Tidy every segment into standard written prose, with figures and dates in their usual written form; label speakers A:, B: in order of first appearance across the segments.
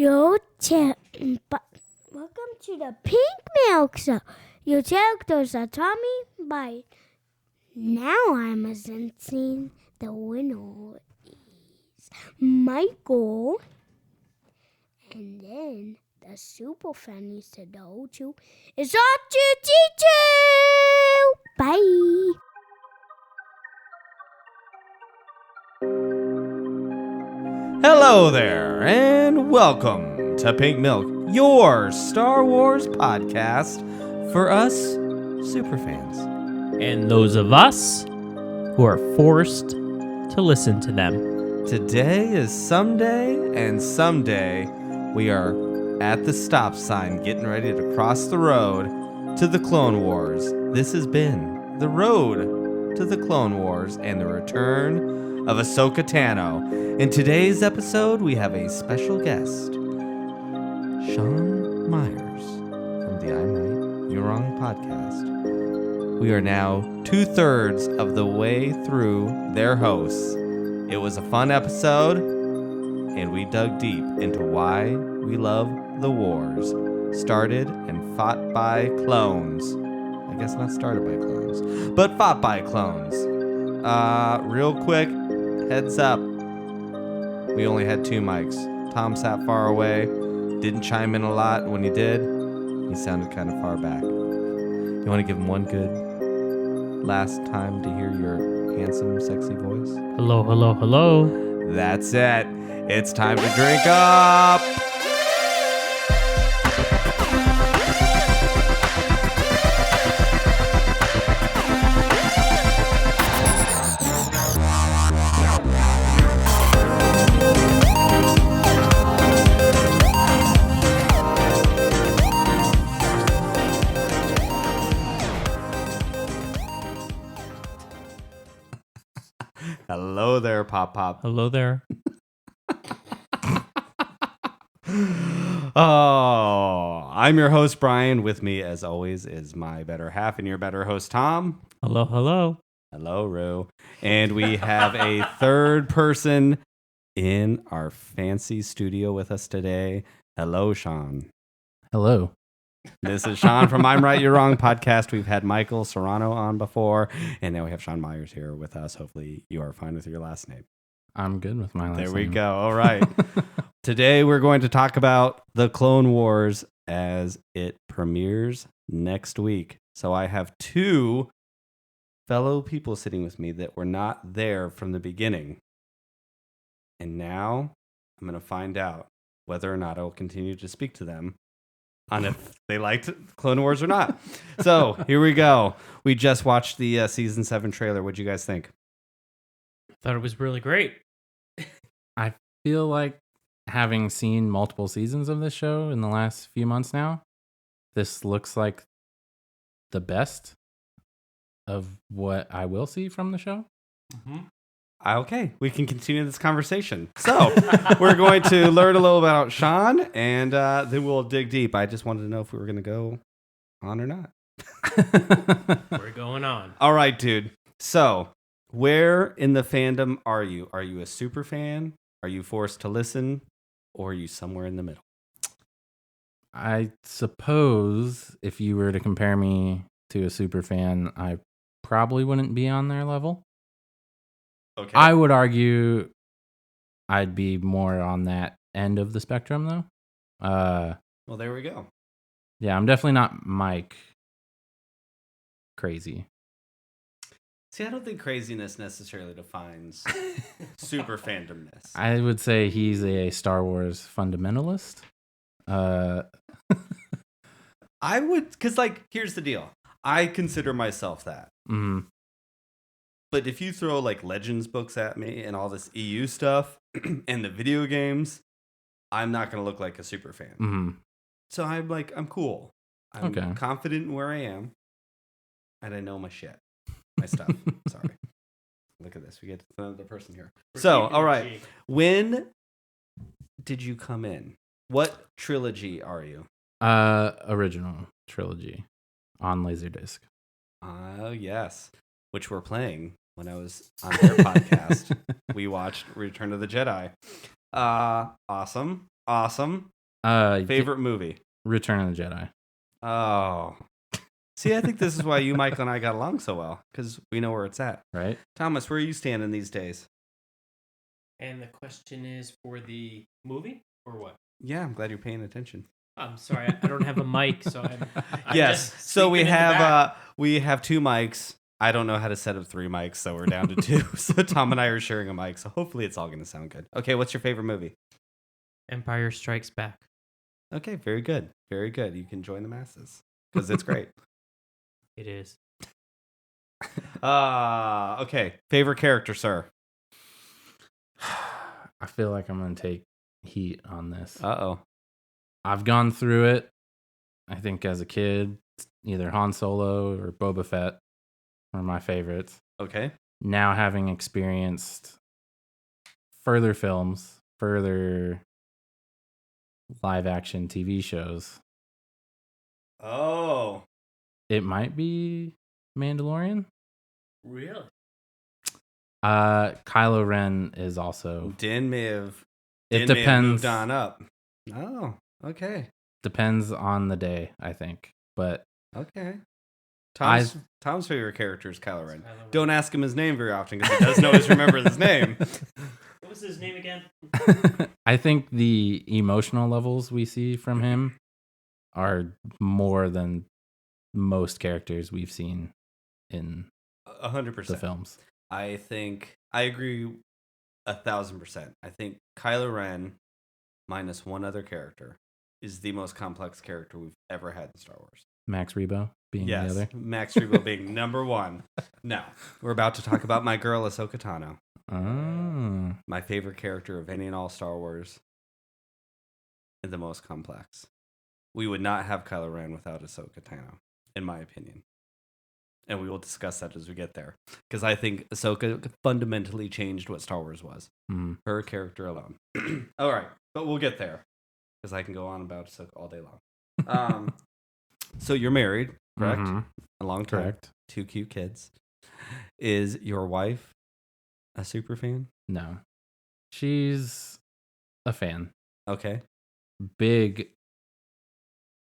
A: Welcome to the Pink Milk Show. Your characters are Tommy, Bite. Now I'm sensing the winner is Michael. And then the super fan needs to know too is R2D2. Bye.
B: Hello there, and welcome to Pink Milk, your Star Wars podcast for us superfans.
C: And those of us who are forced to listen to them.
B: Today is someday, and someday we are at the stop sign getting ready to cross the road to the Clone Wars. This has been the road to the Clone Wars and the return of Ahsoka Tano. In today's episode, we have a special guest, Sean Myers from the I'm Right, You're Wrong podcast. We are now 2/3 of the way through their hosts. It was a fun episode, and we dug deep into why we love the wars. Started and fought by clones. I guess not started by clones, but fought by clones. Real quick, heads up. We only had 2 mics. Tom sat far away, didn't chime in a lot. When he did, he sounded kind of far back. You want to give him one good last time to hear your handsome, sexy voice?
C: Hello, hello, hello.
B: That's it. It's time to drink up. Hello there, Pop Pop.
C: Hello there.
B: Oh, I'm your host, Brian. With me, as always, is my better half and your better host, Tom.
C: Hello, hello.
B: Hello, Rue. And we have a third person in our fancy studio with us today. Hello, Sean.
D: Hello.
B: This is Sean from I'm Right, You're Wrong podcast. We've had Michael Serrano on before, and now we have Sean Myers here with us. Hopefully you are fine with your last name.
D: I'm good with my last name.
B: There we go. All right. Today we're going to talk about the Clone Wars as it premieres next week. So I have 2 fellow people sitting with me that were not there from the beginning. And now I'm going to find out whether or not I will continue to speak to them on if they liked Clone Wars or not. So here we go. We just watched the season 7 trailer. What'd you guys think?
C: Thought it was really great.
D: I feel like having seen multiple seasons of this show in the last few months now, this looks like the best of what I will see from the show.
B: Mm-hmm. Okay, we can continue this conversation. So we're going to learn a little about Sean, and then we'll dig deep. I just wanted to know if we were going to go on or not.
C: We're going on.
B: All right, dude. So where in the fandom are you? Are you a super fan? Are you forced to listen? Or are you somewhere in the middle?
D: I suppose if you were to compare me to a super fan, I probably wouldn't be on their level.
B: Okay.
D: I would argue I'd be more on that end of the spectrum, though.
B: Well, there we go.
D: Yeah, I'm definitely not Mike crazy.
B: See, I don't think craziness necessarily defines super fandomness.
D: I would say he's a Star Wars fundamentalist.
B: I would, because, like, here's the deal. I consider myself that.
D: Mm-hmm.
B: But if you throw, like, Legends books at me and all this EU stuff and the video games, I'm not going to look like a super fan.
D: Mm-hmm.
B: So I'm cool. I'm confident in where I am. And I know my shit. My stuff. Sorry. Look at this. We get another person here. So, all right. When did you come in? What trilogy are you?
D: Original trilogy on Laserdisc.
B: Yes. Which we're playing when I was on their podcast. We watched Return of the Jedi. Awesome. Awesome. Favorite movie?
D: Return of the Jedi.
B: Oh. See, I think this is why you, Michael, and I got along so well, because we know where it's at.
D: Right?
B: Thomas, where are you standing these days?
C: And the question is for the movie or what?
B: Yeah, I'm glad you're paying attention.
C: I'm sorry, I don't have a mic, so I'm
B: yes.
C: just
B: So we
C: speaking in the back.
B: have 2 mics. I don't know how to set up 3 mics, so we're down to 2. So Tom and I are sharing a mic, so hopefully it's all going to sound good. Okay, what's your favorite movie?
C: Empire Strikes Back.
B: Okay, very good. Very good. You can join the masses because it's great.
C: It is.
B: Okay. Favorite character, sir?
D: I feel like I'm going to take heat on this.
B: Uh-oh.
D: I've gone through it. I think as a kid, either Han Solo or Boba Fett were my favorites.
B: Okay.
D: Now having experienced further films, further live action TV shows,
B: Oh.
D: it might be Mandalorian.
C: Really?
D: Kylo Ren is also.
B: Din may have
D: It
B: moved
D: depends.
B: on up. Oh, okay.
D: Depends on the day, I think. But
B: Okay. Tom's favorite character is Kylo Ren. Don't ask him his name very often because he doesn't always remember his name.
C: What was his name again?
D: I think the emotional levels we see from him are more than most characters we've seen in
B: 100%.
D: the films.
B: I think I agree 1,000%. I think Kylo Ren, minus one other character, is the most complex character we've ever had in Star Wars.
D: Max Rebo being the
B: Yes,
D: other.
B: Max Rebo being number 1. Now, we're about to talk about my girl, Ahsoka Tano.
D: Oh.
B: My favorite character of any and all Star Wars. And the most complex. We would not have Kylo Ren without Ahsoka Tano, in my opinion. And we will discuss that as we get there. Because I think Ahsoka fundamentally changed what Star Wars was.
D: Mm.
B: Her character alone. All right, but we'll get there. Because I can go on about Ahsoka all day long. So you're married, correct?
D: Mhm.
B: A long time.
D: Correct.
B: 2 cute kids. Is your wife a super fan?
D: No. She's a fan.
B: Okay.
D: Big.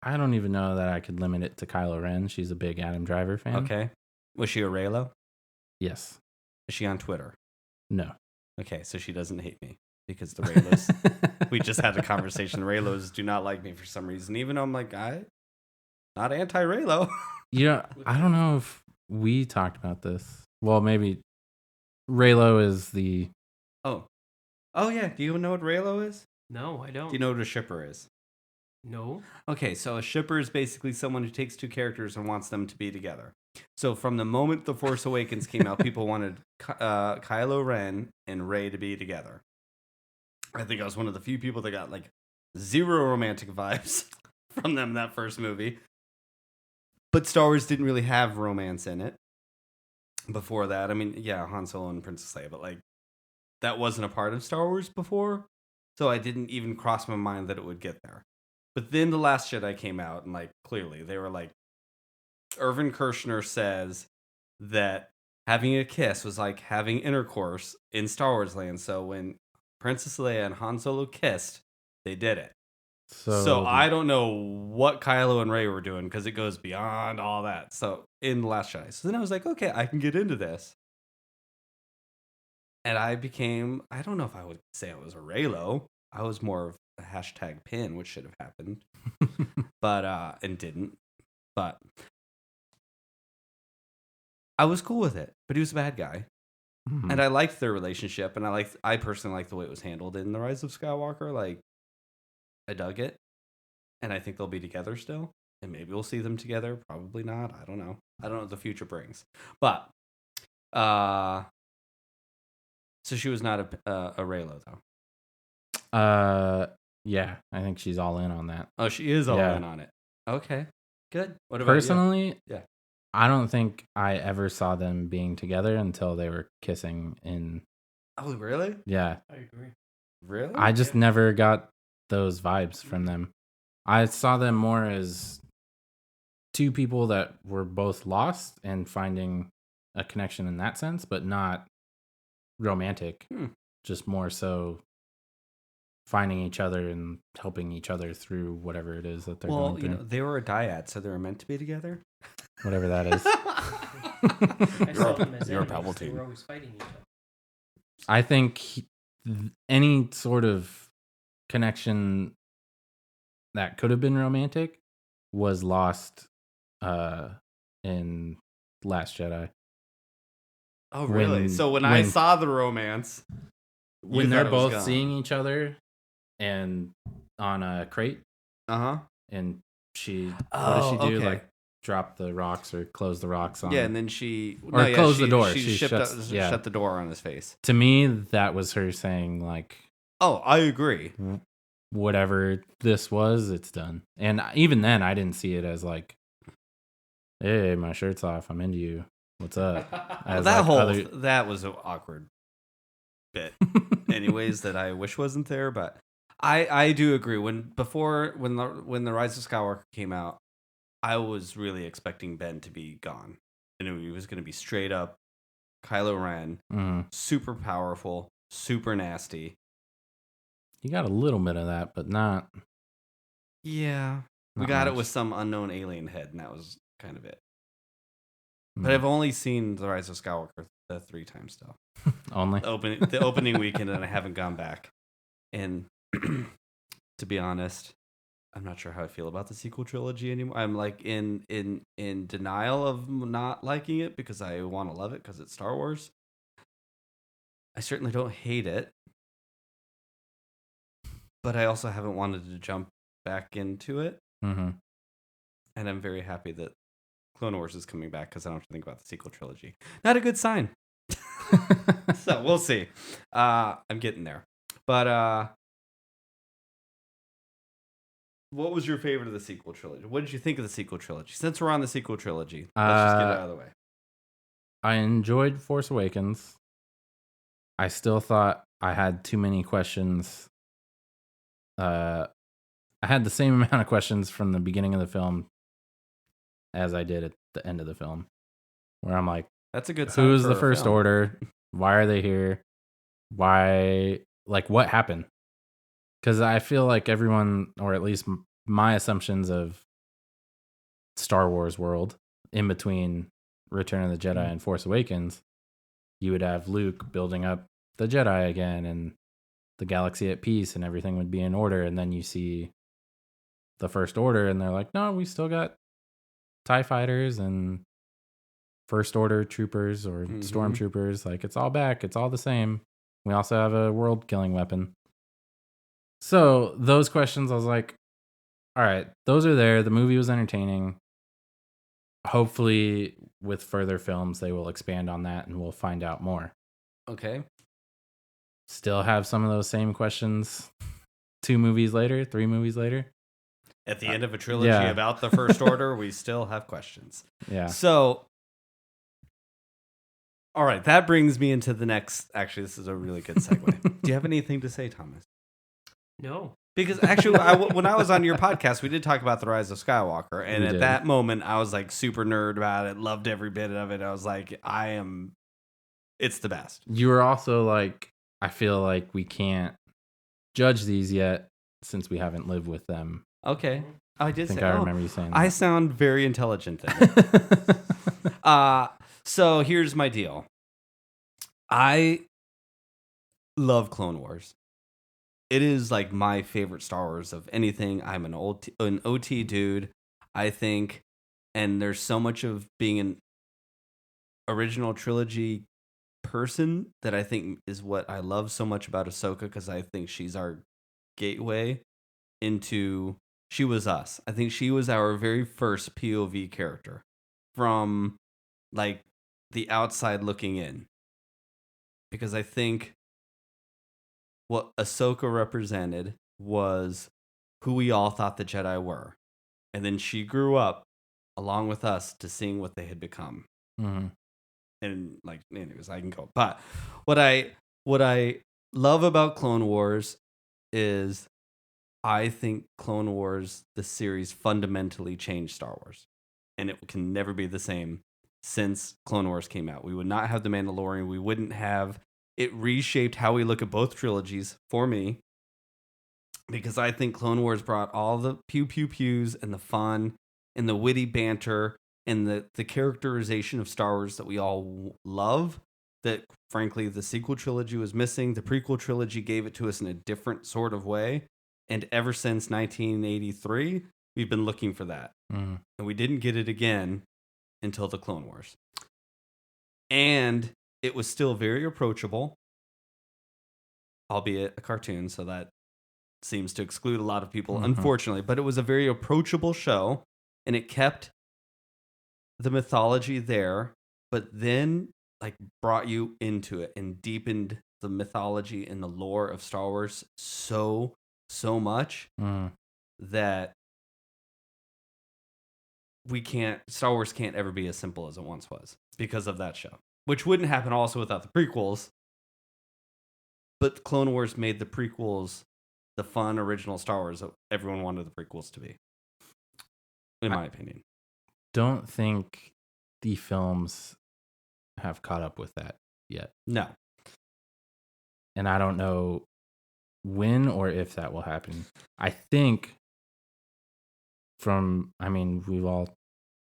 D: I don't even know that I could limit it to Kylo Ren. She's a big Adam Driver fan.
B: Okay. Was she a Raylo?
D: Yes.
B: Is she on Twitter?
D: No.
B: Okay, so she doesn't hate me because the Raylos. We just had a conversation. Raylos do not like me for some reason, even though I'm like, not anti-Raylo.
D: I don't know if we talked about this. Well, maybe Raylo is the.
B: Oh yeah. Do you know what Raylo is?
C: No, I don't.
B: Do you know what a shipper is?
C: No.
B: Okay, so a shipper is basically someone who takes 2 characters and wants them to be together. So from the moment The Force Awakens came out, people wanted Kylo Ren and Rey to be together. I think I was one of the few people that got like 0 romantic vibes from them in that first movie. But Star Wars didn't really have romance in it before that. I mean, yeah, Han Solo and Princess Leia, but like that wasn't a part of Star Wars before. So I didn't even cross my mind that it would get there. But then The Last Jedi came out, and like clearly they were like, Irvin Kershner says that having a kiss was like having intercourse in Star Wars land. So when Princess Leia and Han Solo kissed, they did it. So I don't know what Kylo and Rey were doing because it goes beyond all that. So in The Last Jedi. So then I was like, okay, I can get into this. And I don't know if I would say I was a Raylo. I was more of a hashtag pin, which should have happened. But, and didn't. But I was cool with it. But he was a bad guy.
D: Mhm.
B: And I liked their relationship. And I personally liked the way it was handled in The Rise of Skywalker. Like, I dug it. And I think they'll be together still. And maybe we'll see them together. Probably not. I don't know. I don't know what the future brings. But, so she was not a Raylo, though.
D: Yeah, I think she's all in on that.
B: Oh, she is all
D: Yeah.
B: in on it. Okay, good. What about you?
D: Personally,
B: Yeah.
D: I don't think I ever saw them being together until they were kissing in.
B: Oh, really?
D: Yeah,
C: I agree.
B: Really?
D: I just never got those vibes from them. I saw them more as 2 people that were both lost and finding a connection in that sense, but not romantic.
B: Hmm.
D: Just more so finding each other and helping each other through whatever it is that they're going through.
B: They were a dyad, so they were meant to be together.
D: Whatever that is.
C: I saw them as
B: You're a
C: enemies. They
B: Palpatine.
C: were always fighting each other.
D: I think any sort of connection that could have been romantic was lost in Last Jedi.
B: Oh, really? So when I saw the romance,
D: when they're both seeing each other and on a crate, and she, what does she do?
B: okay.
D: Like drop the rocks or close the rocks on?
B: Yeah, and then she
D: close the door.
B: She
D: shut
B: the door on his face.
D: To me, that was her saying like,
B: "Oh, I agree.
D: Whatever this was, it's done." And even then, I didn't see it as like, "Hey, my shirt's off. I'm into you. What's up?" As
B: That was an awkward bit. Anyways, that I wish wasn't there, but I do agree. When the Rise of Skywalker came out, I was really expecting Ben to be gone, and he was going to be straight up Kylo Ren, super powerful, super nasty.
D: You got a little bit of that, but not.
B: Yeah, we
D: Not
B: got
D: much.
B: it with some unknown alien head, and that was kind of it.
D: Mm.
B: But I've only seen the Rise of Skywalker 3 times though.
D: Only
B: The opening weekend, and I haven't gone back. And to be honest, I'm not sure how I feel about the sequel trilogy anymore. I'm like in denial of not liking it because I want to love it because it's Star Wars. I certainly don't hate it, but I also haven't wanted to jump back into it.
D: Mm-hmm.
B: And I'm very happy that Clone Wars is coming back because I don't have to think about the sequel trilogy. Not a good sign. So we'll see. I'm getting there. But what was your favorite of the sequel trilogy? What did you think of the sequel trilogy? Since we're on the sequel trilogy, let's just get it out of the way.
D: I enjoyed Force Awakens. I still thought I had too many questions. I had the same amount of questions from the beginning of the film as I did at the end of the film, where I'm like,
B: that's a good sign.
D: Who's
B: for
D: the
B: a
D: First
B: film.
D: Order? Why are they here? Why, like, what happened? Because I feel like everyone, or at least my assumptions of Star Wars world, in between Return of the Jedi and Force Awakens, you would have Luke building up the Jedi again and the galaxy at peace and everything would be in order. And then you see the First Order and they're like, no, we still got TIE fighters and First Order troopers or stormtroopers. Like, it's all back. It's all the same. We also have a world-killing weapon. So those questions, I was like, all right, those are there. The movie was entertaining. Hopefully, with further films, they will expand on that and we'll find out more.
B: Okay.
D: Still have some of those same questions 2 movies later, 3 movies later.
B: At the end of a trilogy about the First Order, we still have questions.
D: Yeah.
B: So, all right, that brings me into the next. Actually, this is a really good segue. Do you have anything to say, Thomas?
C: No.
B: Because actually, when I was on your podcast, we did talk about the Rise of Skywalker, and at that moment, I was like super nerd about it, loved every bit of it. I was like, it's the best.
D: You were also like, I feel like we can't judge these yet since we haven't lived with them.
B: Okay, I did.
D: I remember you saying that.
B: I sound very intelligent then. So here's my deal. I love Clone Wars. It is like my favorite Star Wars of anything. I'm an OT dude, I think, and there's so much of being an original trilogy person that I think is what I love so much about Ahsoka, because I think she's our gateway into. She was us. I think she was our very first POV character from like the outside looking in, because I think what Ahsoka represented was who we all thought the Jedi were. And then she grew up along with us to seeing what they had become.
D: Mm-hmm.
B: And like, anyways, I can go. But what I love about Clone Wars is I think Clone Wars, the series, fundamentally changed Star Wars. And it can never be the same since Clone Wars came out. We would not have The Mandalorian. We wouldn't have... It reshaped how we look at both trilogies for me. because I think Clone Wars brought all the pews and the fun and the witty banter and the characterization of Star Wars that we all love, that frankly the sequel trilogy was missing. The prequel trilogy gave it to us in a different sort of way. And ever since 1983, we've been looking for that. And we didn't get it again until the Clone Wars. And it was still very approachable, albeit a cartoon, so that seems to exclude a lot of people, unfortunately. But it was a very approachable show, and it kept the mythology there, but then like brought you into it and deepened the mythology and the lore of Star Wars so much that Star Wars can't ever be as simple as it once was because of that show, which wouldn't happen also without the prequels. But Clone Wars made the prequels the fun original Star Wars that everyone wanted the prequels to be, in my opinion.
D: Don't think the films have caught up with that yet.
B: No.
D: And I don't know when or if that will happen. I think we've all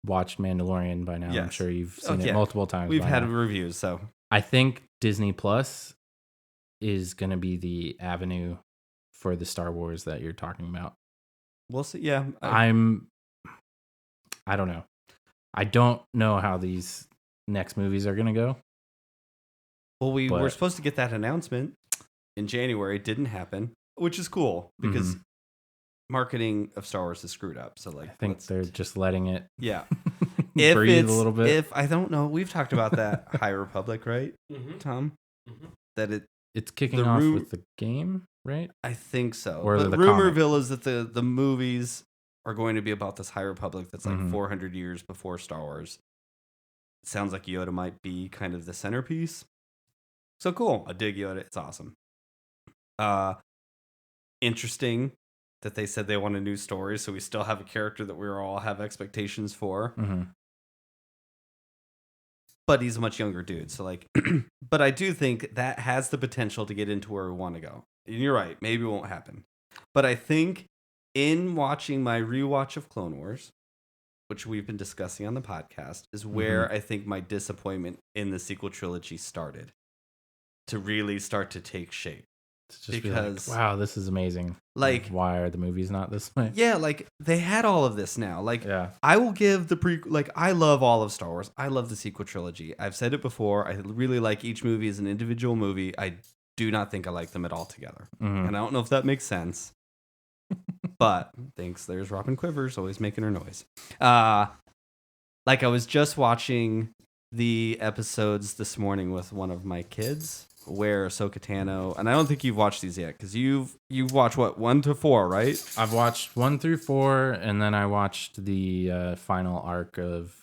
D: watched Mandalorian by now.
B: Yes.
D: I'm sure you've seen it multiple times.
B: We've had
D: now.
B: reviews, so.
D: I think Disney Plus is going to be the avenue for the Star Wars that you're talking about.
B: We'll see. Yeah.
D: I don't know. I don't know how these next movies are going to go.
B: Well, we were supposed to get that announcement in January. It didn't happen, which is cool because marketing of Star Wars is screwed up. So like,
D: I think they're just letting it
B: breathe
D: a little bit.
B: If I don't know, we've talked about that High Republic, right, Tom? That
D: it's kicking off with the game, right?
B: I think so.
D: Or
B: but
D: the
B: rumorville is that the movies are going to be about this High Republic that's like 400 years before Star Wars. It sounds like Yoda might be kind of the centerpiece. So cool. I dig Yoda. It's awesome. Interesting that they said they want a new story, so we still have a character that we all have expectations for. But he's a much younger dude, so like, but I do think that has the potential to get into where we want to go. And you're right, maybe it won't happen. But I think in watching my rewatch of Clone Wars, which we've been discussing on the podcast, is where I think my disappointment in the sequel trilogy started to really start to take shape.
D: Just because be like, wow, this is amazing. Like, why are the movies not this way?
B: Yeah, like they had all of this now. Like, I will give I love all of Star Wars. I love the sequel trilogy. I've said it before. I really like each movie as an individual movie. I do not think I like them at all together. And I don't know if that makes sense. But thanks, there's Robin Quivers always making her noise. Like I was just watching the episodes this morning with one of my kids, where Ahsoka Tano, and I don't think you've watched these yet because you've watched what 1 to 4, right?
D: I've watched 1 through 4, and then I watched the final arc of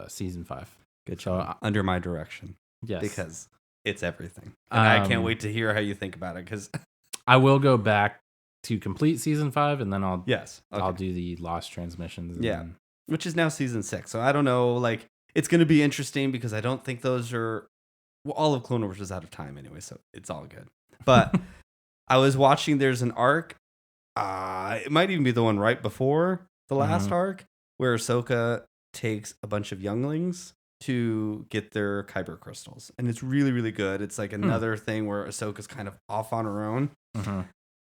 D: season 5.
B: Good show. Under my direction,
D: yes,
B: because it's everything. And I can't wait to hear how you think about it because
D: I will go back to complete season 5, and then I'll
B: I'll
D: do the Lost Transmissions. And
B: which is now season 6. So I don't know, like it's going to be interesting because I don't think those are. Well, all of Clone Wars is out of time anyway, so it's all good. But I was watching, there's an arc, it might even be the one right before the last arc, where Ahsoka takes a bunch of younglings to get their kyber crystals. And it's really, really good. It's like another thing where Ahsoka's kind of off on her own.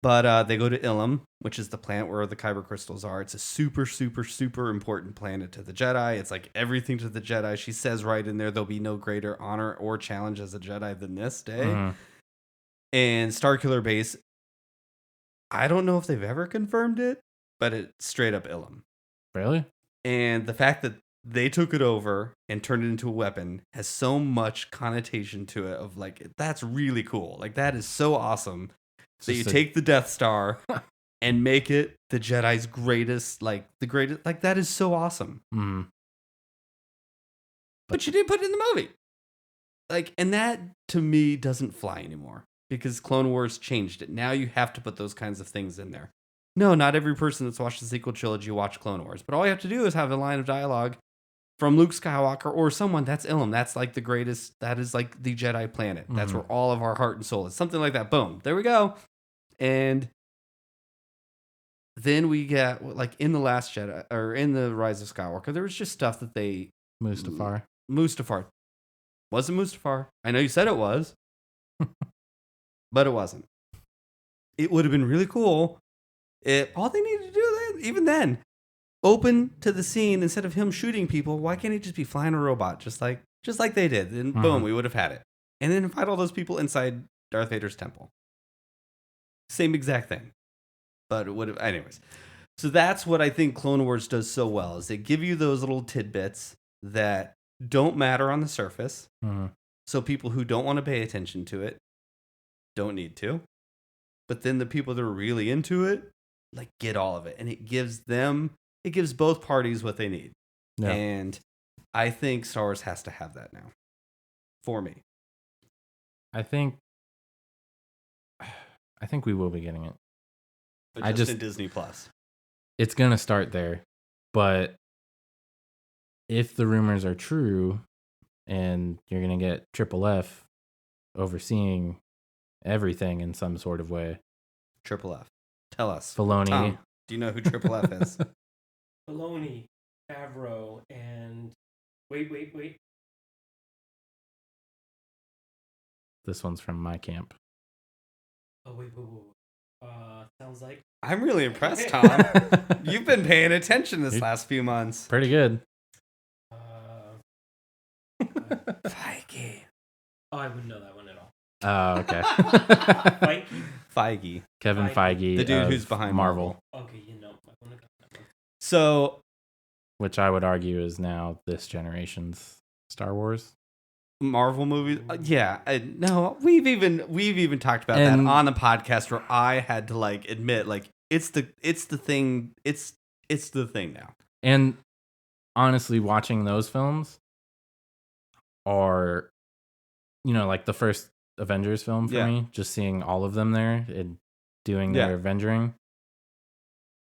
B: But they go to Ilum, which is the planet where the kyber crystals are. It's a super, super, super important planet to the Jedi. It's like everything to the Jedi. She says right in there, there'll be no greater honor or challenge as a Jedi than this day. And Starkiller Base, I don't know if they've ever confirmed it, but it's straight up Ilum.
D: Really?
B: And the fact that they took it over and turned it into a weapon has so much connotation to it of like, that's really cool. Like that is so awesome. So you take the Death Star and make it the Jedi's greatest, like the greatest, like that is so awesome. But you didn't put it in the movie. Like, and that to me doesn't fly anymore because Clone Wars changed it. Now you have to put those kinds of things in there. No, not every person that's watched the sequel trilogy watched Clone Wars, but all you have to do is have a line of dialogue from Luke Skywalker or someone. That's Ilum. That's like the greatest. That is like the Jedi planet. That's where all of our heart and soul is. Something like that. Boom. There we go. And then we get like in the Last Jedi or in the Rise of Skywalker, there was just stuff that they
D: Mustafar.
B: Wasn't Mustafar. I know you said it was, but it wasn't. It would have been really cool if all they needed to do even then, open to the scene instead of him shooting people. Why can't he just be flying a robot just like they did? And boom, we would have had it. And then fight all those people inside Darth Vader's temple. Same exact thing. But it would have, anyways. So that's what I think Clone Wars does so well, is they give you those little tidbits that don't matter on the surface. So people who don't want to pay attention to it don't need to. But then the people that are really into it, like, get all of it. And it gives both parties what they need. Yeah. And I think Star Wars has to have that now. For me.
D: I think we will be getting it.
B: But just in Disney Plus.
D: It's going to start there. But if the rumors are true and you're going to get Triple F overseeing everything in some sort of way.
B: Triple F. Tell us.
D: Filoni.
B: Tom, do you know who Triple F is?
C: Filoni, Favreau, and wait.
D: This one's from my camp.
C: Oh, wait. Sounds like...
B: I'm really impressed, Tom. You've been paying attention this last few months.
D: Pretty good.
B: Feige.
C: Oh, I wouldn't know that one at all.
D: Oh, okay.
B: Feige.
D: Kevin Feige.
B: The dude who's behind Marvel.
C: Okay,
B: So...
D: Which I would argue is now this generation's Star Wars.
B: Marvel movies, yeah. No, we've even talked about that on the podcast where I had to like admit like it's the thing now.
D: And honestly, watching those films are, like the first Avengers film for me. Just seeing all of them there and doing their Avengering,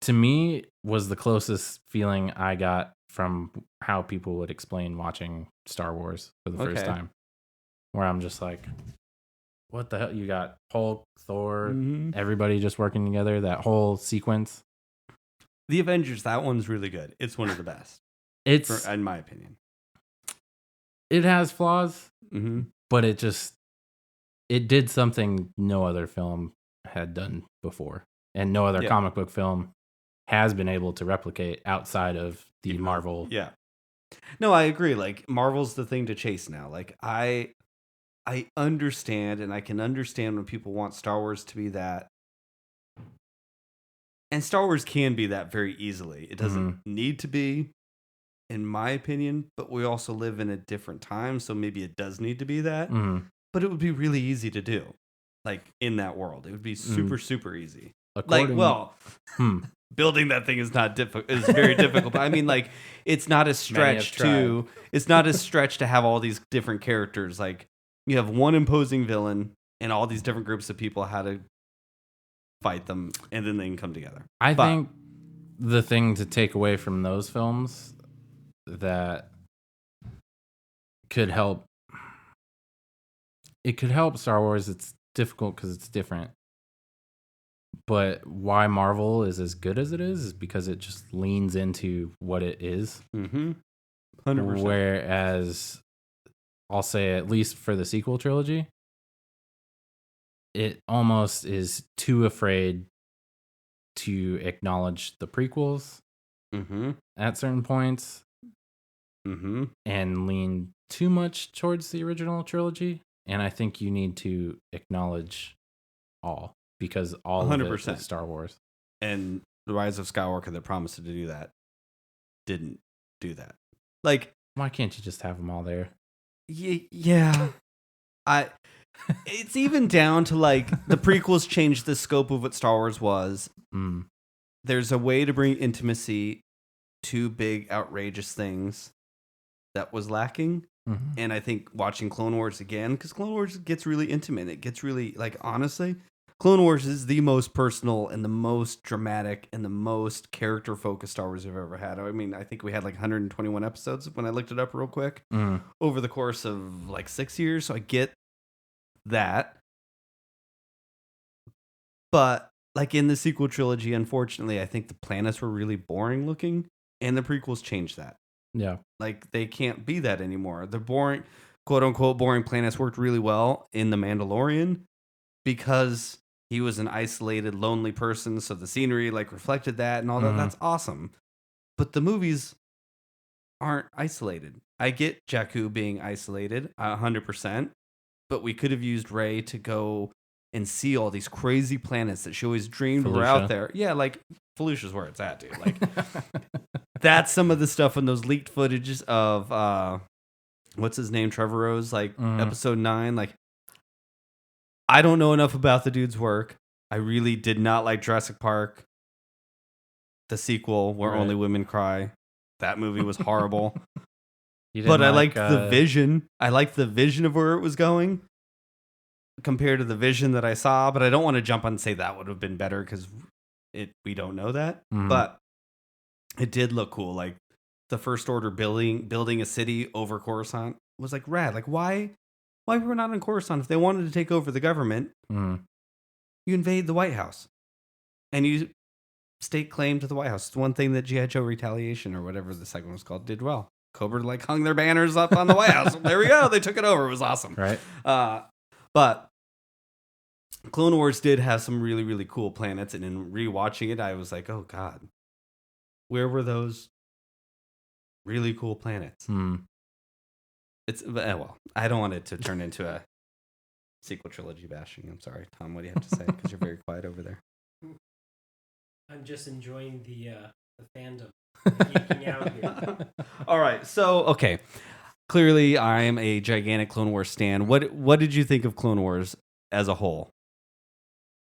D: to me was the closest feeling I got from how people would explain watching Star Wars for the first time, where I'm just like, what the hell? You got Hulk, Thor, everybody just working together, that whole sequence.
B: The Avengers, that one's really good. It's one of the best. In my opinion.
D: It has flaws, but it did something no other film had done before. And no other comic book film has been able to replicate outside of the Marvel.
B: Yeah. No, I agree. Like, Marvel's the thing to chase now. Like, I understand, and I can understand when people want Star Wars to be that. And Star Wars can be that very easily. It doesn't need to be, in my opinion, but we also live in a different time, so maybe it does need to be that. But it would be really easy to do, like, in that world. It would be super, super easy. Building that thing is not difficult. Is very difficult. But I mean, like, it's not a stretch to have all these different characters. Like, you have one imposing villain and all these different groups of people, how to fight them, and then they can come together.
D: I think the thing to take away from those films that could help Star Wars. It's difficult because it's different. But why Marvel is as good as it is because it just leans into what it is.
B: 100%.
D: Whereas, I'll say, at least for the sequel trilogy, it almost is too afraid to acknowledge the prequels at certain points and lean too much towards the original trilogy. And I think you need to acknowledge all. Because all 100%. Of it is Star Wars.
B: And The Rise of Skywalker that promised to do that didn't do that. Like,
D: why can't you just have them all there?
B: Yeah. It's even down to, like, the prequels changed the scope of what Star Wars was. There's a way to bring intimacy to big, outrageous things that was lacking. And I think watching Clone Wars again, because Clone Wars gets really intimate. It gets really, like, honestly... Clone Wars is the most personal and the most dramatic and the most character-focused Star Wars I've ever had. I mean, I think we had like 121 episodes when I looked it up real quick over the course of like 6 years. So I get that. But like in the sequel trilogy, unfortunately, I think the planets were really boring looking, and the prequels changed that.
D: Yeah.
B: Like, they can't be that anymore. The boring, quote unquote, boring planets worked really well in The Mandalorian because he was an isolated, lonely person. So the scenery like reflected that and all that. That's awesome. But the movies aren't isolated. I get Jakku being isolated 100%, but we could have used Rey to go and see all these crazy planets that she always dreamed were out there. Yeah, like Felucia's where it's at, dude. Like, that's some of the stuff in those leaked footages of what's his name, Trevor Rose, like episode 9. Like, I don't know enough about the dude's work. I really did not like Jurassic Park, the sequel where only women cry. That movie was horrible. But I liked the vision. I liked the vision of where it was going compared to the vision that I saw. But I don't want to jump on and say that would have been better because we don't know that. But it did look cool. Like the First Order building a city over Coruscant was like rad. Like why were we not in Coruscant? If they wanted to take over the government, you invade the White House and you stake claim to the White House. It's one thing that G.I. Joe Retaliation or whatever the second was called did well. Cobra like hung their banners up on the White House. There we go. They took it over. It was awesome.
D: Right.
B: But Clone Wars did have some really, really cool planets. And in rewatching it, I was like, oh, God. Where were those really cool planets? Well, I don't want it to turn into a sequel trilogy bashing. I'm sorry, Tom. What do you have to say? Because you're very quiet over there.
E: I'm just enjoying the fandom. Geeking out here.
B: All right. So, okay. Clearly, I am a gigantic Clone Wars stan. What did you think of Clone Wars as a whole?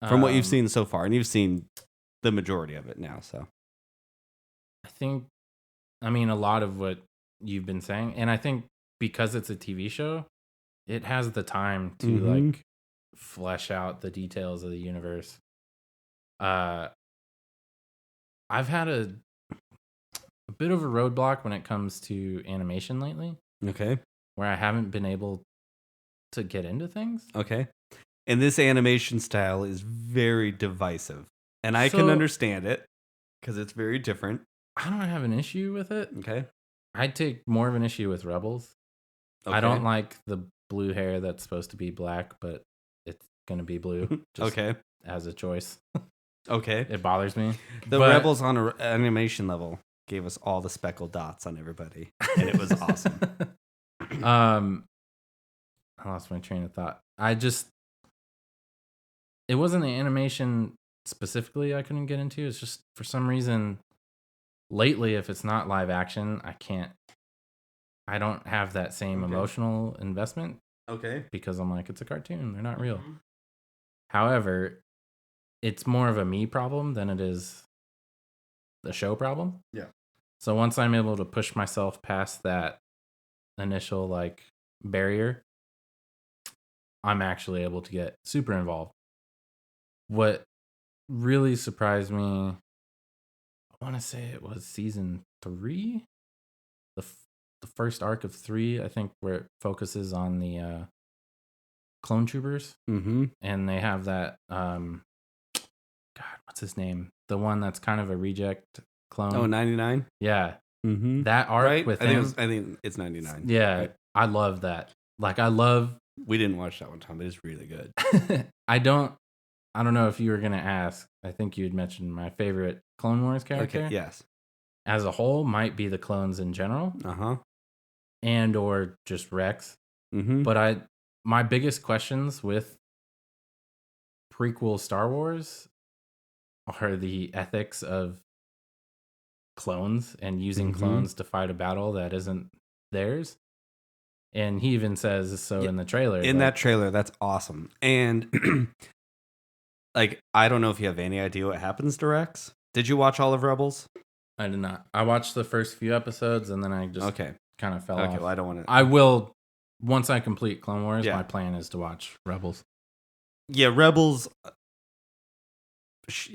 B: From what you've seen so far. And you've seen the majority of it now, so.
D: I mean, a lot of what you've been saying. And I think because it's a TV show, it has the time to, like, flesh out the details of the universe. I've had a bit of a roadblock when it comes to animation lately.
B: Okay.
D: Where I haven't been able to get into things.
B: Okay. And this animation style is very divisive. And I can understand it because it's very different.
D: I don't have an issue with it.
B: Okay.
D: I'd take more of an issue with Rebels. Okay. I don't like the blue hair that's supposed to be black, but it's going to be blue. Just as a choice.
B: Okay.
D: It bothers me.
B: The Rebels on an animation level gave us all the speckled dots on everybody. And it was awesome.
D: I lost my train of thought. It wasn't the animation specifically I couldn't get into. It's just for some reason lately, if it's not live action, I don't have that same emotional investment.
B: Okay.
D: Because I'm like, it's a cartoon. They're not real. However, it's more of a me problem than it is the show problem.
B: Yeah.
D: So once I'm able to push myself past that initial like barrier, I'm actually able to get super involved. What really surprised me, I want to say it was season 3, the first arc of 3, I think, where it focuses on the clone troopers, and they have that God, what's his name? The one that's kind of a reject clone.
B: Oh, 99?
D: Yeah. That arc with him.
B: I think it's 99.
D: Yeah.
B: Right.
D: I love that. Like,
B: We didn't watch that one time, but it's really good.
D: I don't know if you were going to ask. I think you had mentioned my favorite Clone Wars character.
B: Okay, yes.
D: As a whole, might be the clones in general. And or just Rex. But my biggest questions with prequel Star Wars are the ethics of clones and using clones to fight a battle that isn't theirs. And he even says so in the trailer.
B: In that trailer, that's awesome. And like, I don't know if you have any idea what happens to Rex. Did you watch all of Rebels?
D: I did not. I watched the first few episodes and then I just kind of fell off.
B: Well, I don't want to.
D: I will, once I complete Clone Wars, my plan is to watch Rebels.
B: Yeah, Rebels.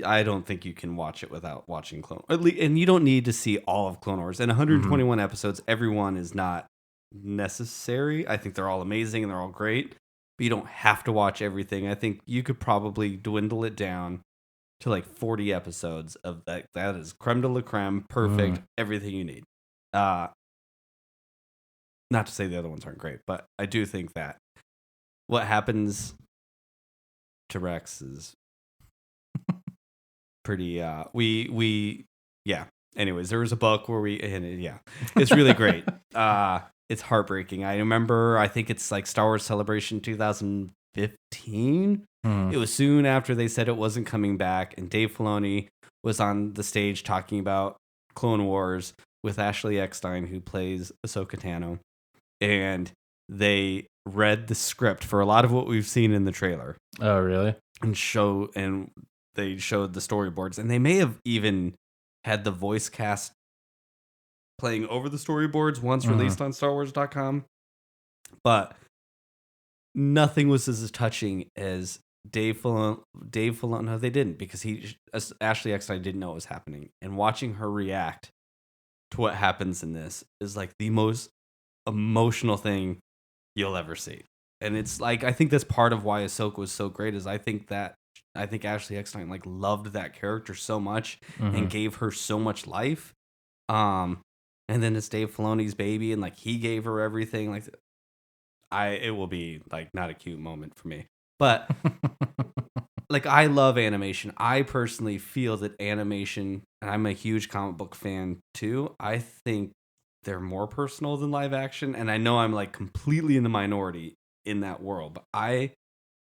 B: I don't think you can watch it without watching Clone Wars. And you don't need to see all of Clone Wars. In 121 episodes, everyone is not necessary. I think they're all amazing and they're all great. But you don't have to watch everything. I think you could probably dwindle it down to like 40 episodes of that. That is creme de la creme, perfect, everything you need. Not to say the other ones aren't great, but I do think that what happens to Rex is pretty. Yeah. Anyways, there was a book where it's really great. It's heartbreaking. I remember. I think it's like Star Wars Celebration 2015. It was soon after they said it wasn't coming back, and Dave Filoni was on the stage talking about Clone Wars with Ashley Eckstein, who plays Ahsoka Tano, and they read the script for a lot of what we've seen in the trailer.
D: Oh, really?
B: And they showed the storyboards, and they may have even had the voice cast playing over the storyboards once released on StarWars.com, but nothing was as touching as Dave Filoni. No, they didn't, because Ashley Eckstein didn't know what was happening, and watching her react to what happens in this is like the most emotional thing you'll ever see. And it's like, I think that's part of why Ahsoka was so great, is I think Ashley Eckstein like loved that character so much and gave her so much life. And then it's Dave Filoni's baby, and like he gave her everything. Like it will be like not a cute moment for me, but like I love animation. I personally feel that animation, and I'm a huge comic book fan too, I think they're more personal than live action. And I know I'm like completely in the minority in that world, but I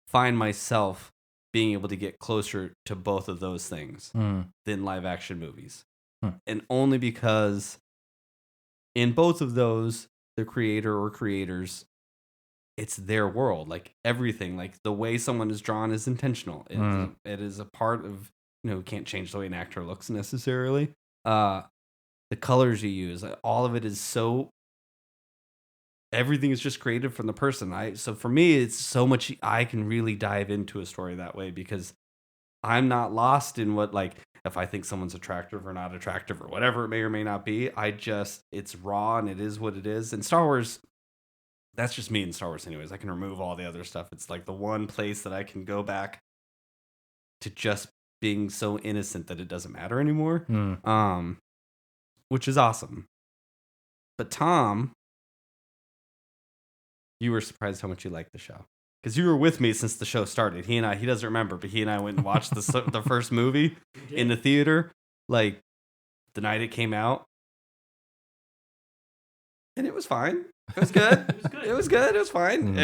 B: find myself being able to get closer to both of those things than live action movies. And only because in both of those, the creator or creators, it's their world. Like everything, like the way someone is drawn is intentional. It is a part of, can't change the way an actor looks necessarily. The colors you use, all of it is so, everything is just created from the person. So for me, it's so much, I can really dive into a story that way, because I'm not lost in what, like, if I think someone's attractive or not attractive or whatever it may or may not be. It's raw, and it is what it is. And Star Wars, that's just me in Star Wars anyways. I can remove all the other stuff. It's like the one place that I can go back to just being so innocent that it doesn't matter anymore. Which is awesome. But Tom, you were surprised how much you liked the show, because you were with me since the show started. He doesn't remember, but he and I went and watched the first movie in the theater, like the night it came out, and it was fine. It was good. It was good. It was fine.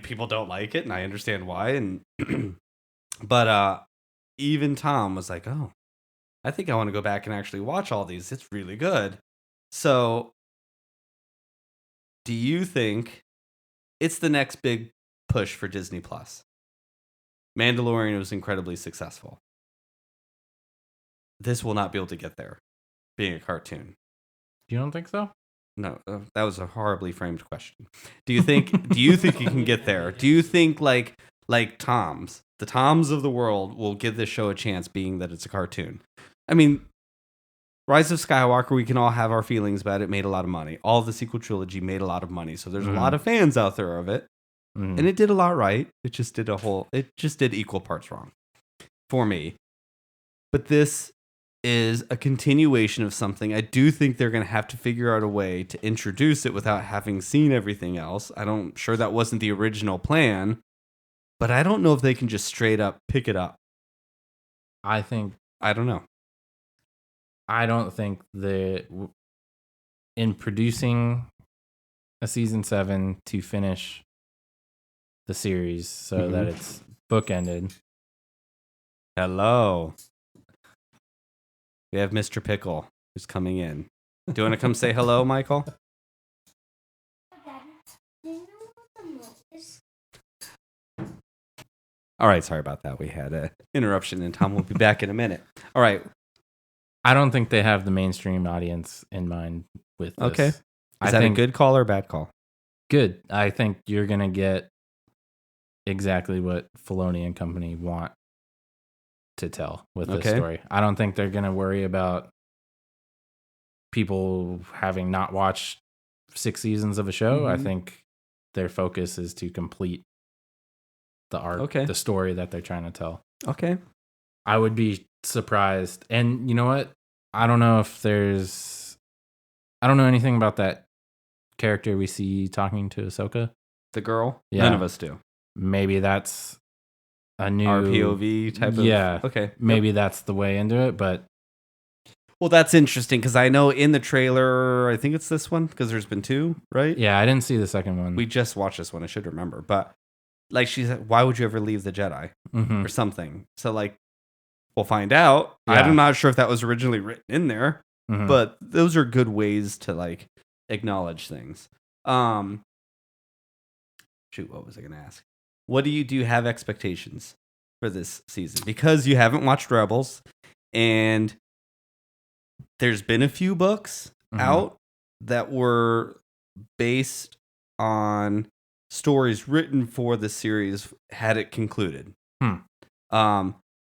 B: People don't like it, and I understand why. And but even Tom was like, "Oh, I think I want to go back and actually watch all these. It's really good." So, do you think it's the next big push for Disney Plus? Mandalorian was incredibly successful. This will not be able to get there, being a cartoon.
D: You don't think so?
B: No, that was a horribly framed question. Do you think it can get there? Do you think like the Toms of the world will give this show a chance, being that it's a cartoon? I mean, Rise of Skywalker, we can all have our feelings about it, made a lot of money. All of the sequel trilogy made a lot of money. So there's a lot of fans out there of it. And it did a lot right. It just did equal parts wrong for me. But this is a continuation of something. I do think they're going to have to figure out a way to introduce it without having seen everything else. Sure that wasn't the original plan, but I don't know if they can just straight up pick it up.
D: I
B: don't know.
D: I don't think in producing a season 7 to finish the series so that it's bookended.
B: Hello. We have Mr. Pickle who's coming in. Do you want to come say hello, Michael? All right, sorry about that. We had an interruption, and Tom will be back in a minute. All right.
D: I don't think they have the mainstream audience in mind with this.
B: Okay. Is that a good call or a bad call?
D: Good. I think you're going to get exactly what Filoni and company want to tell with this story. I don't think they're going to worry about people having not watched 6 seasons of a show. I think their focus is to complete the arc, the story that they're trying to tell.
B: Okay.
D: I would be surprised. And you know what? I don't know anything about that character we see talking to Ahsoka.
B: The girl?
D: Yeah.
B: None of us do.
D: Maybe that's a new
B: RPOV type of...
D: Yeah.
B: Okay.
D: Maybe that's the way into it, but...
B: Well, that's interesting because I know in the trailer, I think it's this one because there's been 2, right?
D: Yeah, I didn't see the second one.
B: We just watched this one. I should remember. But like she said, why would you ever leave the Jedi
D: Mhm.
B: or something? So like, we'll find out.
D: Yeah.
B: I'm not sure if that was originally written in there,
D: Mhm.
B: but those are good ways to like acknowledge things. Shoot, what was I going to ask? What do you have expectations for this season? Because you haven't watched Rebels, and there's been a few books out that were based on stories written for the series had it concluded.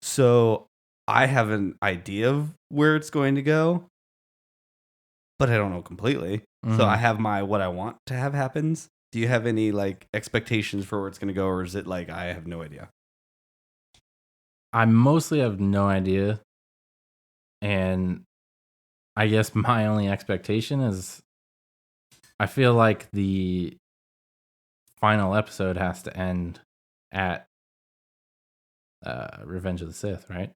B: So I have an idea of where it's going to go, but I don't know completely. So I have what I want to have happens. Do you have any like expectations for where it's going to go, or is it like I have no idea?
D: I mostly have no idea. And I guess my only expectation is I feel like the final episode has to end at Revenge of the Sith, right?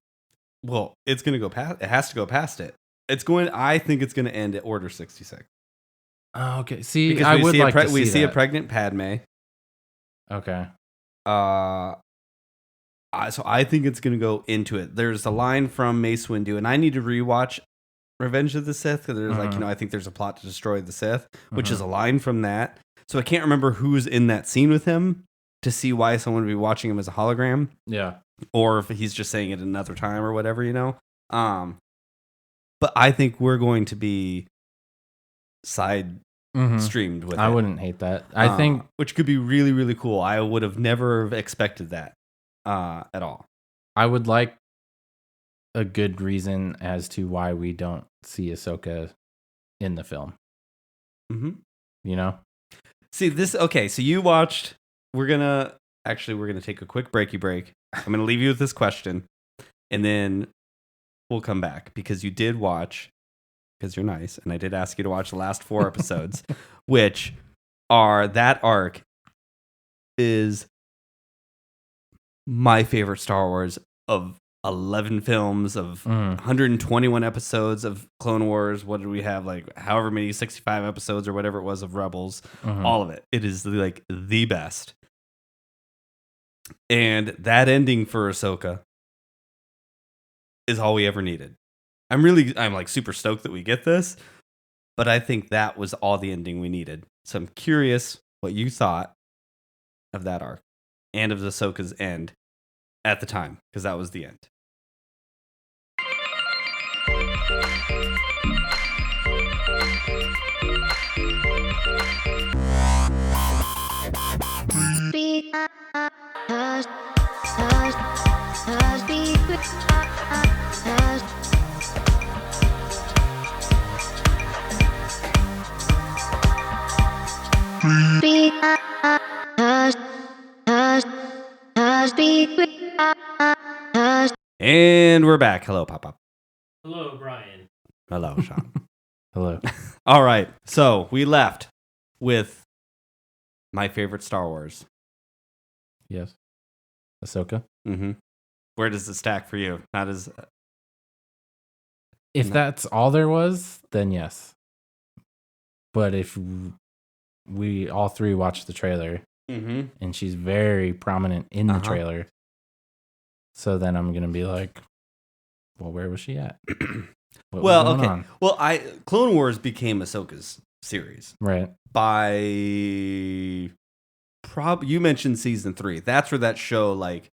B: Well, it's going to go past. It has to go past it. I think it's going to end at Order 66.
D: Oh, okay. See,
B: Because
D: I would like to see
B: we see a
D: that.
B: pregnant Padme.
D: Okay.
B: So I think it's going to go into it. There's a line from Mace Windu, and I need to rewatch Revenge of the Sith because there's I think there's a plot to destroy the Sith, which is a line from that. So I can't remember who's in that scene with him to see why someone would be watching him as a hologram.
D: Yeah.
B: Or if he's just saying it another time or whatever, But I think we're going to be side streamed with it.
D: I wouldn't hate that. I think...
B: Which could be really, really cool. I would have never expected that at all.
D: I would like a good reason as to why we don't see Ahsoka in the film.
B: Mm-hmm.
D: You know?
B: See, this... Okay, so you watched... We're going to take a quick break. I'm going to leave you with this question, and then we'll come back because you did watch... Because you're nice, and I did ask you to watch the last 4 episodes, which are that arc is my favorite Star Wars of 11 films of 121 episodes of Clone Wars. What did we have? Like however many 65 episodes or whatever it was of Rebels. All of it. It is like the best. And that ending for Ahsoka is all we ever needed. I'm like super stoked that we get this, but I think that was all the ending we needed. So I'm curious what you thought of that arc and of Ahsoka's end at the time, because that was the end. And we're back. Hello, Pop-Up.
E: Hello, Brian.
B: Hello, Sean.
D: Hello.
B: All right. So we left with my favorite Star Wars.
D: Yes. Ahsoka.
B: Mm-hmm. Where does it stack for you? Not as...
D: If that's all there was, then yes. But if we all three watched the trailer, and she's very prominent in the trailer, so then I'm gonna be like, well, where was she at? What was going on?
B: Well, Clone Wars became Ahsoka's series,
D: Right.
B: by you mentioned season 3. That's where that show, like,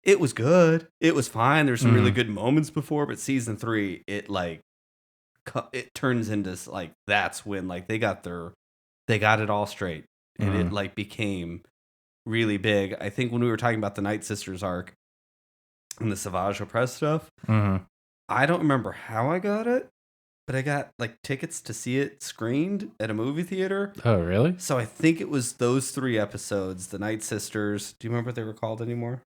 B: it was good. It was fine. There's some really good moments before, but season 3, it like it turns into like that's when like they got it all straight, and it like became really big. I think when we were talking about the Night Sisters arc and the Savage Opress stuff, I don't remember how I got it, but I got like tickets to see it screened at a movie theater.
D: Oh, really?
B: So I think it was those 3 episodes, the Night Sisters. Do you remember what they were called anymore?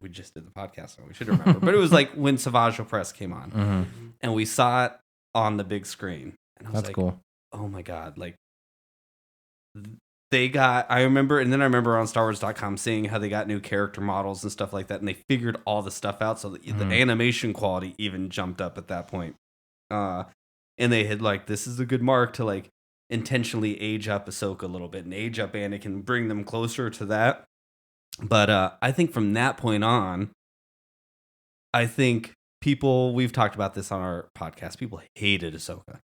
B: we just did the podcast, so we should remember. But it was like when Savage Opress came on, and we saw it on the big screen, and I was like,
D: cool.
B: oh my god, like I remember on StarWars.com seeing how they got new character models and stuff like that, and they figured all the stuff out, so the animation quality even jumped up at that point. And they had like, this is a good mark to like intentionally age up Ahsoka a little bit and age up Anakin, bring them closer to that. But I think from that point on, I think we've talked about this on our podcast, people hated Ahsoka.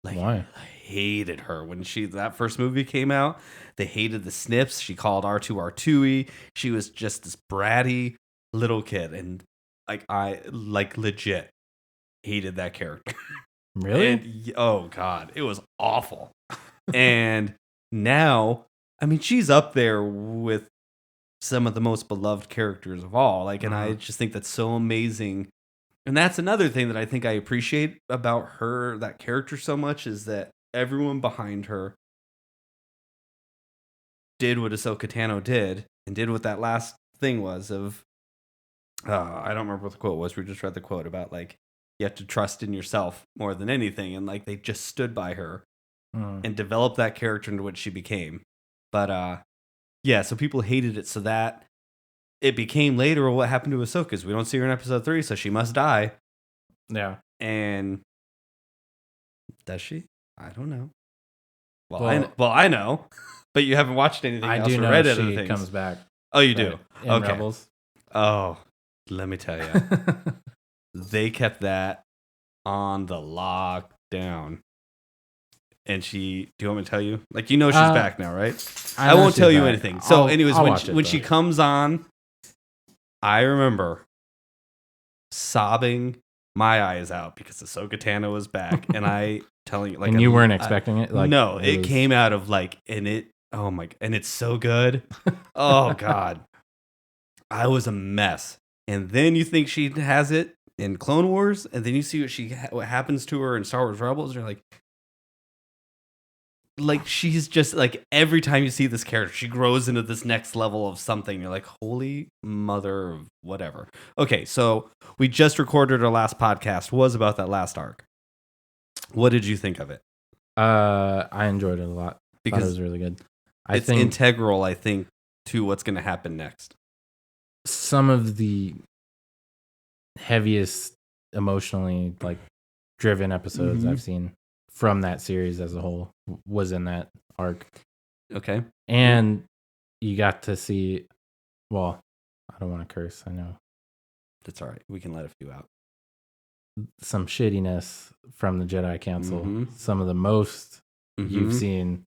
B: Like,
D: why?
B: Hated her when that first movie came out. They hated the snips. She called R2 She was just this bratty little kid, and like I legit hated that character.
D: Really?
B: And, oh god, it was awful. And now, I mean, she's up there with some of the most beloved characters of all. Like, and I just think that's so amazing. And that's another thing that I think I appreciate about her, that character so much, is that everyone behind her did what Ahsoka Tano did, and did what that last thing was of, I don't remember what the quote was. We just read the quote about like, you have to trust in yourself more than anything. And like, they just stood by her and developed that character into what she became. But yeah, so people hated it so that it became later what happened to Ahsoka, because we don't see her in episode 3, so she must die.
D: Yeah.
B: And does she? I don't know. Well, I know, but you haven't watched anything else.
D: I do
B: or
D: know
B: read
D: she
B: anything.
D: comes back.
B: Oh, you do?
D: In
B: Okay.
D: Rebels.
B: Oh, let me tell you. They kept that on the lockdown. And do you want me to tell you? Like, she's back now, right? I won't tell you anything. So anyways, when she comes on, I remember sobbing my eyes out because Ahsoka Tano was back, and I telling you, like,
D: and you weren't expecting it. Like,
B: no, it came out of like, and it's so good. Oh god, I was a mess. And then you think she has it in Clone Wars, and then you see what happens to her in Star Wars Rebels. And you're like she's just like, every time you see this character, she grows into this next level of something. You're like, holy mother of whatever. Okay, so we just recorded our last podcast, was about that last arc. What did you think of it?
D: I enjoyed it a lot because it was really good. I think
B: integral, I think, to what's going to happen next.
D: Some of the heaviest emotionally like driven episodes I've seen from that series as a whole was in that arc.
B: Okay.
D: And you got to see, well, I don't want to curse, I know.
B: That's all right. We can let a few out.
D: Some shittiness from the Jedi Council. Some of the most you've seen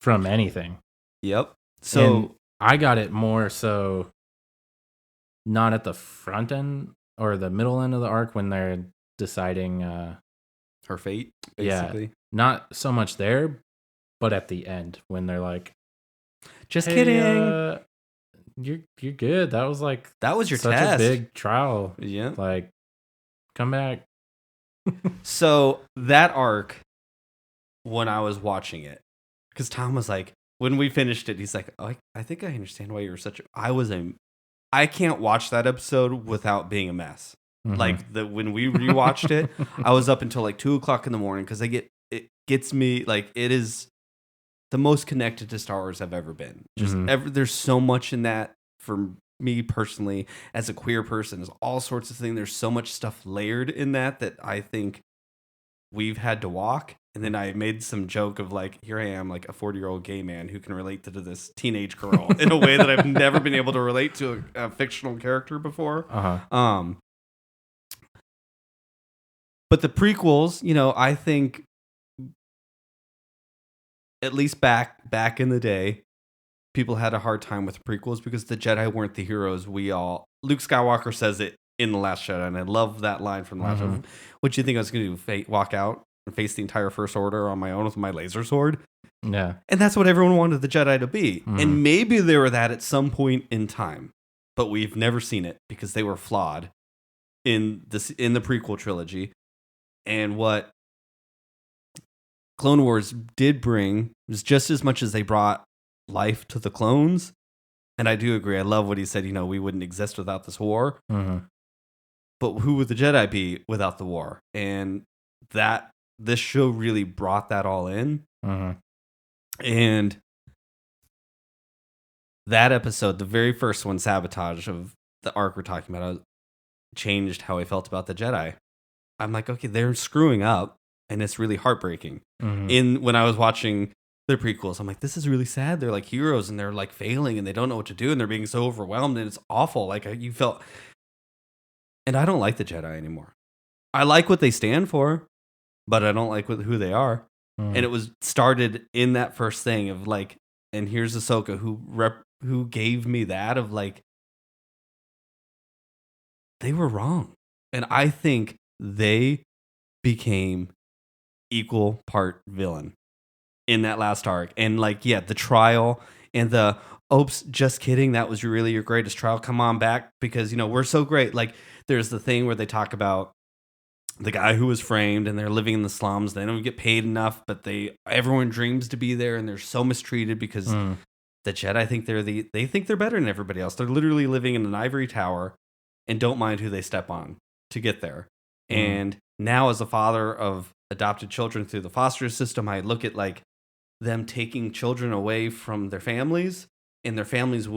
D: from anything.
B: Yep. So
D: and I got it more so not at the front end or the middle end of the arc when they're deciding
B: her fate, basically.
D: Yeah, not so much there, but at the end when they're like,
B: just kidding.
D: You're good. That was
B: your
D: such
B: test.
D: A big trial.
B: Yeah.
D: Like, come back.
B: So that arc, when I was watching it, because Tom was like, when we finished it, he's like, oh, I think I understand why you were such a... I can't watch that episode without being a mess. Like, when we rewatched it, I was up until like 2:00 in the morning because it gets me, like, it is the most connected to Star Wars I've ever been. Just there's so much in that for me personally as a queer person. There's all sorts of things. There's so much stuff layered in that I think we've had to walk. And then I made some joke of like, here I am, like a 40-year-old gay man who can relate to this teenage girl in a way that I've never been able to relate to a fictional character before. But the prequels, I think, at least back in the day, people had a hard time with the prequels because the Jedi weren't the heroes Luke Skywalker says it in The Last Jedi, and I love that line from The Last Jedi. What do you think I was going to do? Walk out and face the entire First Order on my own with my laser sword?
D: Yeah.
B: And that's what everyone wanted the Jedi to be. And maybe they were that at some point in time, but we've never seen it because they were flawed in the prequel trilogy. And what Clone Wars did bring was just as much as they brought life to the clones, And I do agree. I love what he said. We wouldn't exist without this war.
D: Mm-hmm.
B: But who would the Jedi be without the war? And this show really brought that all in.
D: Mm-hmm.
B: And that episode, the very first one, Sabotage, of the arc we're talking about, changed how I felt about the Jedi. I'm like, okay, they're screwing up, and it's really heartbreaking.
D: Mm-hmm.
B: When I was watching the prequels, I'm like, this is really sad. They're like heroes, and they're like failing, and they don't know what to do, and they're being so overwhelmed, and it's awful. Like you felt, and I don't like the Jedi anymore. I like what they stand for, but I don't like who they are.
D: Mm-hmm.
B: And it was started in that first thing of like, and here's Ahsoka who gave me that of like, they were wrong. And I think they became equal part villain in that last arc. And like, yeah, the trial and the, oops, just kidding, that was really your greatest trial. Come on back because, we're so great. Like, there's the thing where they talk about the guy who was framed and they're living in the slums. They don't get paid enough, but everyone dreams to be there and they're so mistreated because the Jedi think they think they're better than everybody else. They're literally living in an ivory tower and don't mind who they step on to get there. And now as a father of adopted children through the foster system, I look at like them taking children away from their families and their families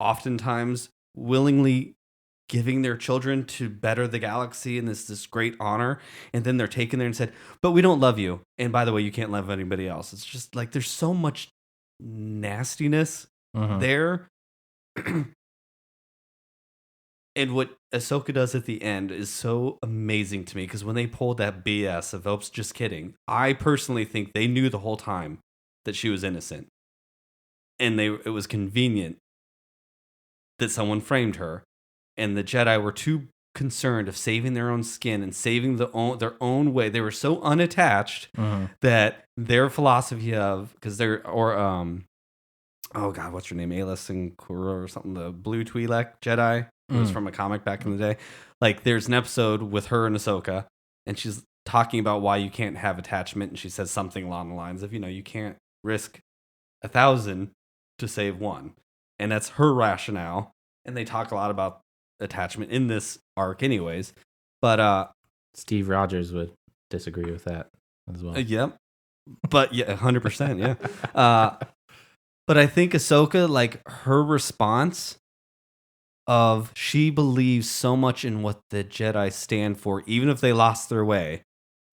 B: oftentimes willingly giving their children to better the galaxy and this great honor. And then they're taken there and said, but we don't love you. And by the way, you can't love anybody else. It's just like, there's so much nastiness there. And what Ahsoka does at the end is so amazing to me because when they pulled that BS of, oops, just kidding, I personally think they knew the whole time that she was innocent. And it was convenient that someone framed her. And the Jedi were too concerned of saving their own skin and saving their own way. They were so unattached that their philosophy of, because oh God, what's her name? Alis and Kura or something, the blue Twi'lek Jedi. It was from a comic back in the day. Like there's an episode with her and Ahsoka, and she's talking about why you can't have attachment, and she says something along the lines of, you can't risk 1,000 to save one, and that's her rationale. And they talk a lot about attachment in this arc, anyways. But
D: Steve Rogers would disagree with that as well.
B: Yep. But yeah, 100%. Yeah. But I think Ahsoka, like her response of she believes so much in what the Jedi stand for, even if they lost their way.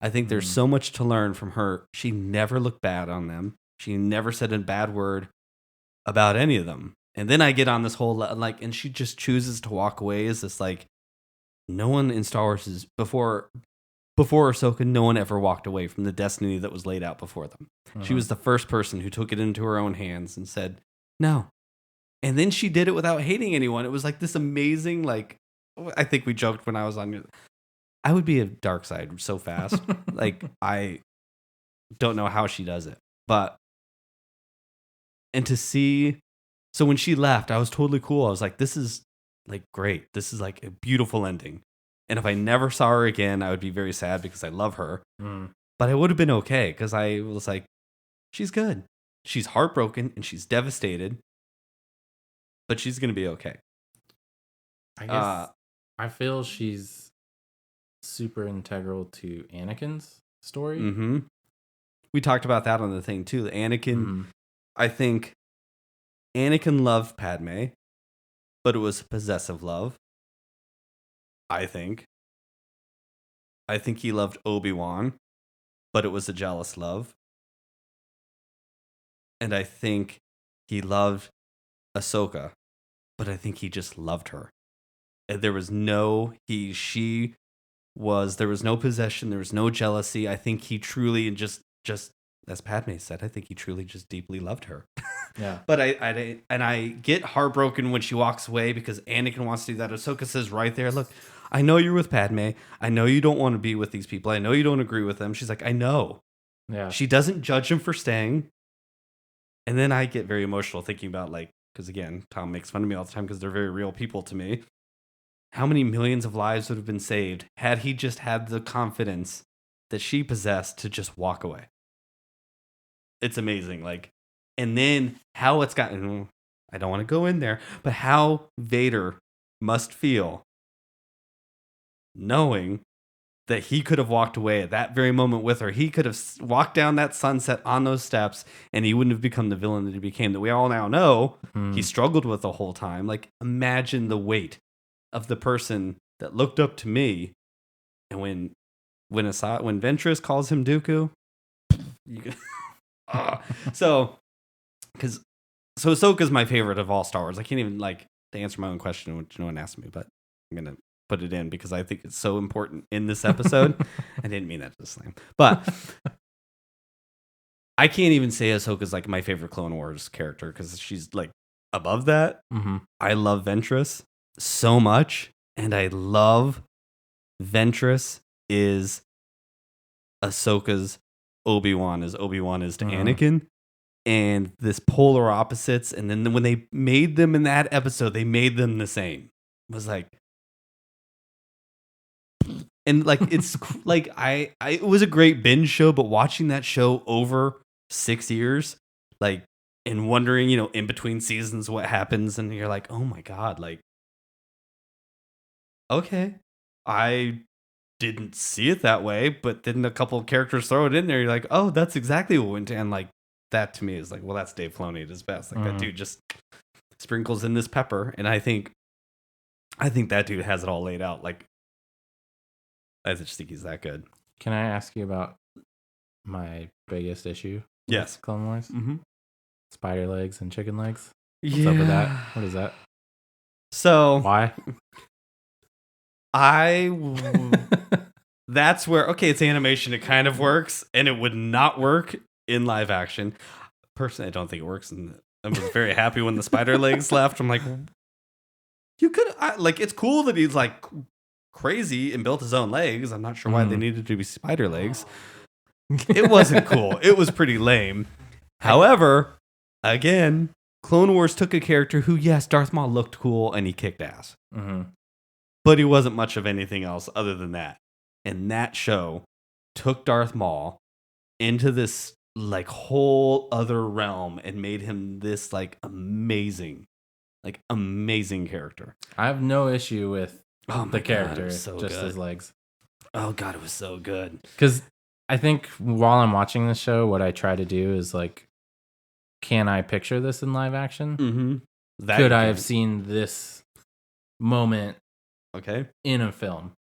B: I think there's so much to learn from her. She never looked bad on them. She never said a bad word about any of them. And then I get on this whole, like, and she just chooses to walk away as this, like, no one in Star Wars is, before Ahsoka, no one ever walked away from the destiny that was laid out before them. She was the first person who took it into her own hands and said, no. And then she did it without hating anyone. It was like this amazing, like, I think we joked when I was on, I would be a dark side so fast. Like, I don't know how she does it. But, and to see, so when she left, I was totally cool. I was like, this is like great. This is like a beautiful ending. And if I never saw her again, I would be very sad because I love her. But I would have been okay because I was like, she's good. She's heartbroken and she's devastated, but she's going to be okay.
D: I guess I feel she's super integral to Anakin's story.
B: We talked about that on the thing too. Anakin, I think Anakin loved Padme, but it was possessive love. I think he loved Obi-Wan, but it was a jealous love. And I think he loved Ahsoka, but I think he just loved her. And there was no there was no possession, there was no jealousy. I think he truly just as Padme said, I think he truly just deeply loved her.
D: Yeah.
B: But I get heartbroken when she walks away because Anakin wants to do that. Ahsoka says right there, look, I know you're with Padme. I know you don't want to be with these people. I know you don't agree with them. She's like, I know.
D: Yeah.
B: She doesn't judge him for staying. And then I get very emotional thinking about, like, because again, Tom makes fun of me all the time because they're very real people to me. How many millions of lives would have been saved had he just had the confidence that she possessed to just walk away? It's amazing. Like, and then how it's gotten, I don't want to go in there, but how Vader must feel knowing that he could have walked away at that very moment with her. He could have walked down that sunset on those steps, and he wouldn't have become the villain that he became, that we all now know he struggled with the whole time. Like, imagine the weight of the person that looked up to me, and when Ventress calls him Dooku, you can, so Ahsoka's my favorite of all Star Wars. I can't even to answer my own question, which no one asked me, but I'm gonna put it in because I think it's so important in this episode. I didn't mean that to slam, but I can't even say Ahsoka's like my favorite Clone Wars character because she's like above that.
D: Mm-hmm.
B: I love Ventress so much, and I love Ventress is Ahsoka's Obi-Wan as Obi-Wan is to Anakin, and this polar opposites. And then when they made them in that episode, they made them the same. It was like, and like it's like it was a great binge show, but watching that show over 6 years, like, and wondering, in between seasons what happens, and you're like, oh my god, like, okay, I didn't see it that way, but then a couple of characters throw it in there, you're like, oh, that's exactly what went down. Like, that to me is like, well, that's Dave Filoni at his best. Like, that dude just sprinkles in this pepper, and I think that dude has it all laid out. Like, I just think he's that good.
D: Can I ask you about my biggest issue?
B: Yes.
D: With Clone Wars?
B: Mm-hmm.
D: Spider legs and chicken legs? What's up with that? What is that?
B: So
D: Why?
B: That's where, okay, it's animation. It kind of works, and it would not work in live action. Personally, I don't think it works. And I was very happy when the spider legs left. I'm like, you could, it's cool that he's like crazy and built his own legs. I'm not sure why they needed to be spider legs. It wasn't cool. It was pretty lame. However, again, Clone Wars took a character who, yes, Darth Maul looked cool and he kicked ass.
D: Mm-hmm.
B: But he wasn't much of anything else other than that. And that show took Darth Maul into this like whole other realm and made him this like amazing character.
D: I have no issue with the character,
B: so
D: just
B: good.
D: his legs.
B: Oh god, it was so good.
D: Because I think while I'm watching this show, what I try to do is like, can I picture this in live action?
B: Mm-hmm.
D: Could I have seen this moment in a film?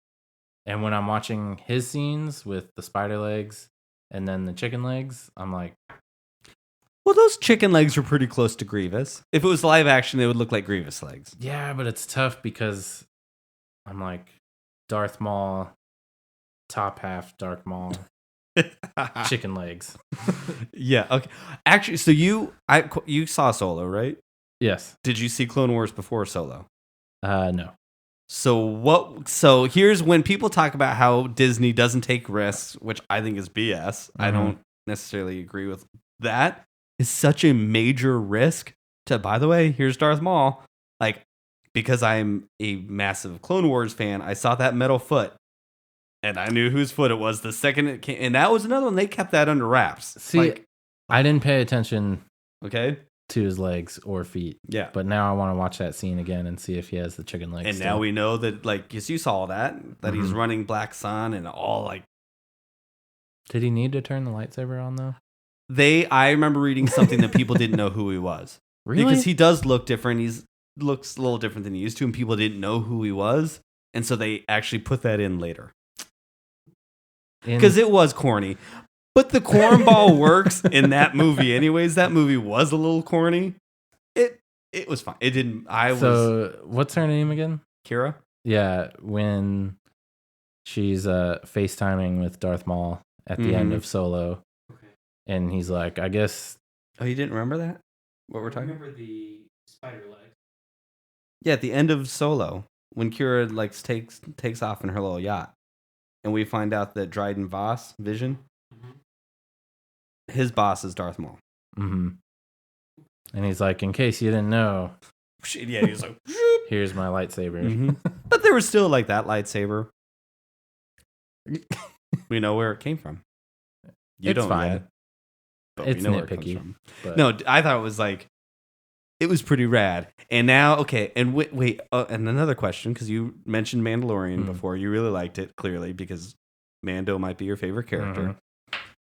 D: And when I'm watching his scenes with the spider legs and then the chicken legs, I'm like,
B: well, those chicken legs were pretty close to Grievous. If it was live action, they would look like Grievous legs.
D: yeah, but it's tough because I'm like, Darth Maul, top half Darth Maul, chicken legs.
B: Yeah. Okay. Actually, so you saw Solo, right?
D: Yes.
B: Did you see Clone Wars before Solo?
D: No.
B: So here's when people talk about how Disney doesn't take risks, which I think is BS. I don't necessarily agree with that. It's such a major risk to, by the way, here's Darth Maul. Like, because I'm a massive Clone Wars fan, I saw that metal foot and I knew whose foot it was the second it came. And that was another one. They kept that under wraps.
D: See, I didn't pay attention
B: to
D: his legs or feet.
B: Yeah.
D: But now I want to watch that scene again and see if he has the chicken legs.
B: And
D: still.
B: now we know that, like, because you saw that he's running Black Sun and all, like.
D: Did he need to turn the lightsaber on, though?
B: I remember reading something that people didn't know who he was.
D: Really?
B: Because he does look different. He looks a little different than he used to, and people didn't know who he was. And so they actually put that in later. Because it was corny. But the cornball works in that movie anyways. That movie was a little corny. It was fine. It didn't.
D: So what's her name again?
B: Qi'ra?
D: Yeah, when she's FaceTiming with Darth Maul at the end of Solo. And he's like, I guess.
B: Oh, you didn't remember that? What we're talking about?
E: I remember the spider legs.
B: Yeah, at the end of Solo, when Qi'ra like takes off in her little yacht, and we find out that Dryden Voss, Vision, his boss is Darth Maul.
D: Mm-hmm. And he's like, in case you didn't know.
B: Yeah, he was like,
D: here's my lightsaber.
B: But there was still like that lightsaber. We know where it came from. You
D: It's
B: don't
D: fine.
B: yet, but
D: It's
B: we know where
D: nitpicky,
B: it comes from.
D: But
B: No, I thought it was like, It was pretty rad. And now, okay, and wait, and another question, because you mentioned Mandalorian before. You really liked it, clearly, because Mando might be your favorite character.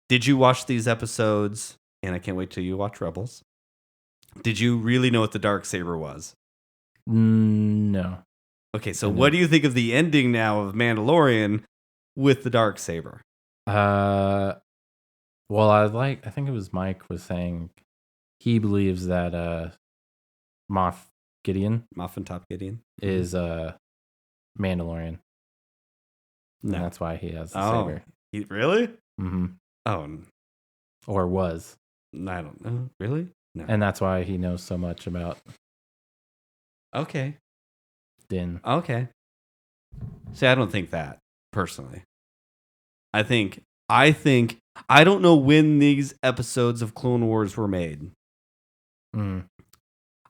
B: Did you watch these episodes? And I can't wait till you watch Rebels. Did you really know what the Darksaber was?
D: No.
B: Okay, so what do you think of the ending now of Mandalorian with the Darksaber?
D: Well, I think it was Mike was saying he believes that Moff
B: Top Gideon
D: is Mandalorian.
B: No,
D: and that's why he has the saber.
B: Really?
D: Mm-hmm.
B: Oh,
D: or was.
B: I don't know. Really? No.
D: And that's why he knows so much about
B: Okay.
D: Din.
B: Okay. See, I don't think that, personally. I don't know when these episodes of Clone Wars were made.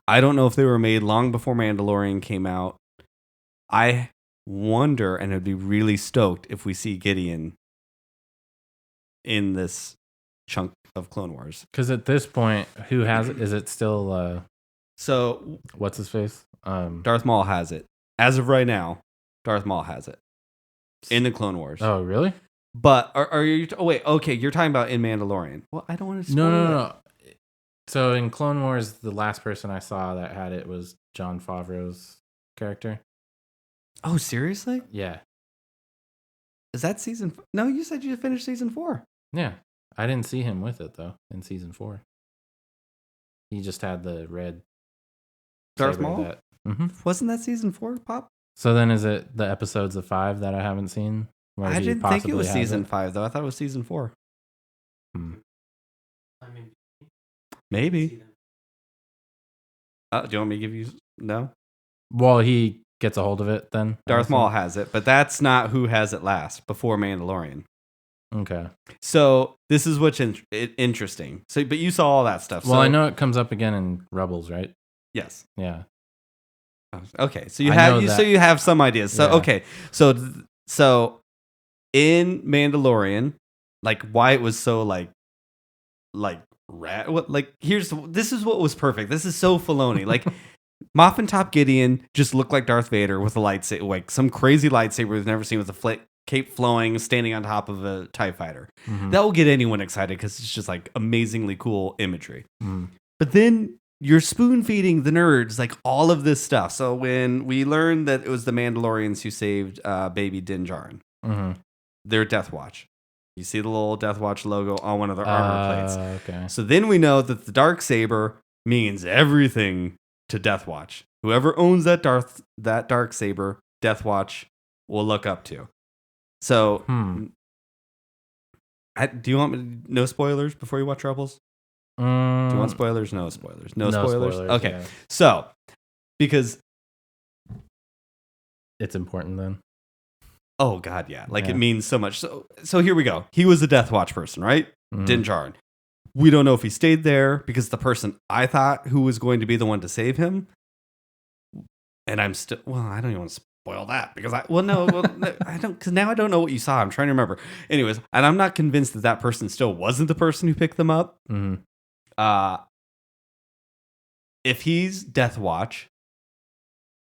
B: I don't know if they were made long before Mandalorian came out. I wonder, and I'd be really stoked if we see Gideon in this chunk of Clone Wars.
D: Because at this point, who has it? Is it still
B: So
D: what's his face?
B: Darth Maul has it. As of right now, Darth Maul has it in the Clone Wars.
D: Oh, really?
B: But are you? Oh wait, okay. You're talking about in Mandalorian. Well, I don't want to spoil
D: No. So in Clone Wars, the last person I saw that had it was Jon Favreau's character.
B: Oh, seriously?
D: Yeah.
B: Is that season? No, you said you finished season 4.
D: Yeah. I didn't see him with it though in season 4. He just had the red
B: Darth
D: saber
B: Maul? Wasn't that season 4, Pop?
D: So then is it the episodes of 5 that I haven't seen? Where
B: I
D: he
B: didn't think it was
D: possibly has
B: season 5, though. I thought it was season 4.
E: I mean,
B: Maybe.
E: see them.
B: Do you want me to give you... No?
D: Well, he gets a hold of it then?
B: Darth Maul has it, but that's not who has it last, before Mandalorian.
D: Okay.
B: So this is what's interesting. So, but you saw all that stuff.
D: Well,
B: so,
D: I know it comes up again in Rebels, right?
B: Yes.
D: Yeah.
B: Okay. So you
D: I
B: have
D: know
B: so you have some ideas. So
D: Yeah.
B: okay. So in Mandalorian, like why it was so like rat. What this is what was perfect. This is so Filoni. Like Moff Top Gideon just looked like Darth Vader with a lightsaber, like some crazy lightsaber we've never seen with a cape flowing, standing on top of a TIE fighter. That will get anyone excited because it's just like amazingly cool imagery. But then you're spoon feeding the nerds like all of this stuff. So when we learned that it was the Mandalorians who saved baby Din Djarin, their Death Watch. You see the little Death Watch logo on one of their armor plates.
D: Okay.
B: So then we know that the Darksaber means everything to Death Watch. Whoever owns that Darksaber, Death Watch will look up to. So, do you want me no spoilers before you watch Rebels? Do you want spoilers? No spoilers. No spoilers? Okay.
D: Yeah.
B: So, because...
D: It's important then.
B: Oh, God, yeah. Like, it means so much. So here we go. He was a Death Watch person, right? Din Djarin. We don't know if he stayed there because the person I thought who was going to be the one to save him, and I'm still... Well, I don't even want to spoil that because I don't, because now I don't know what you saw. I'm trying to remember. Anyways, and I'm not convinced that person still wasn't the person who picked them up. If he's Death Watch,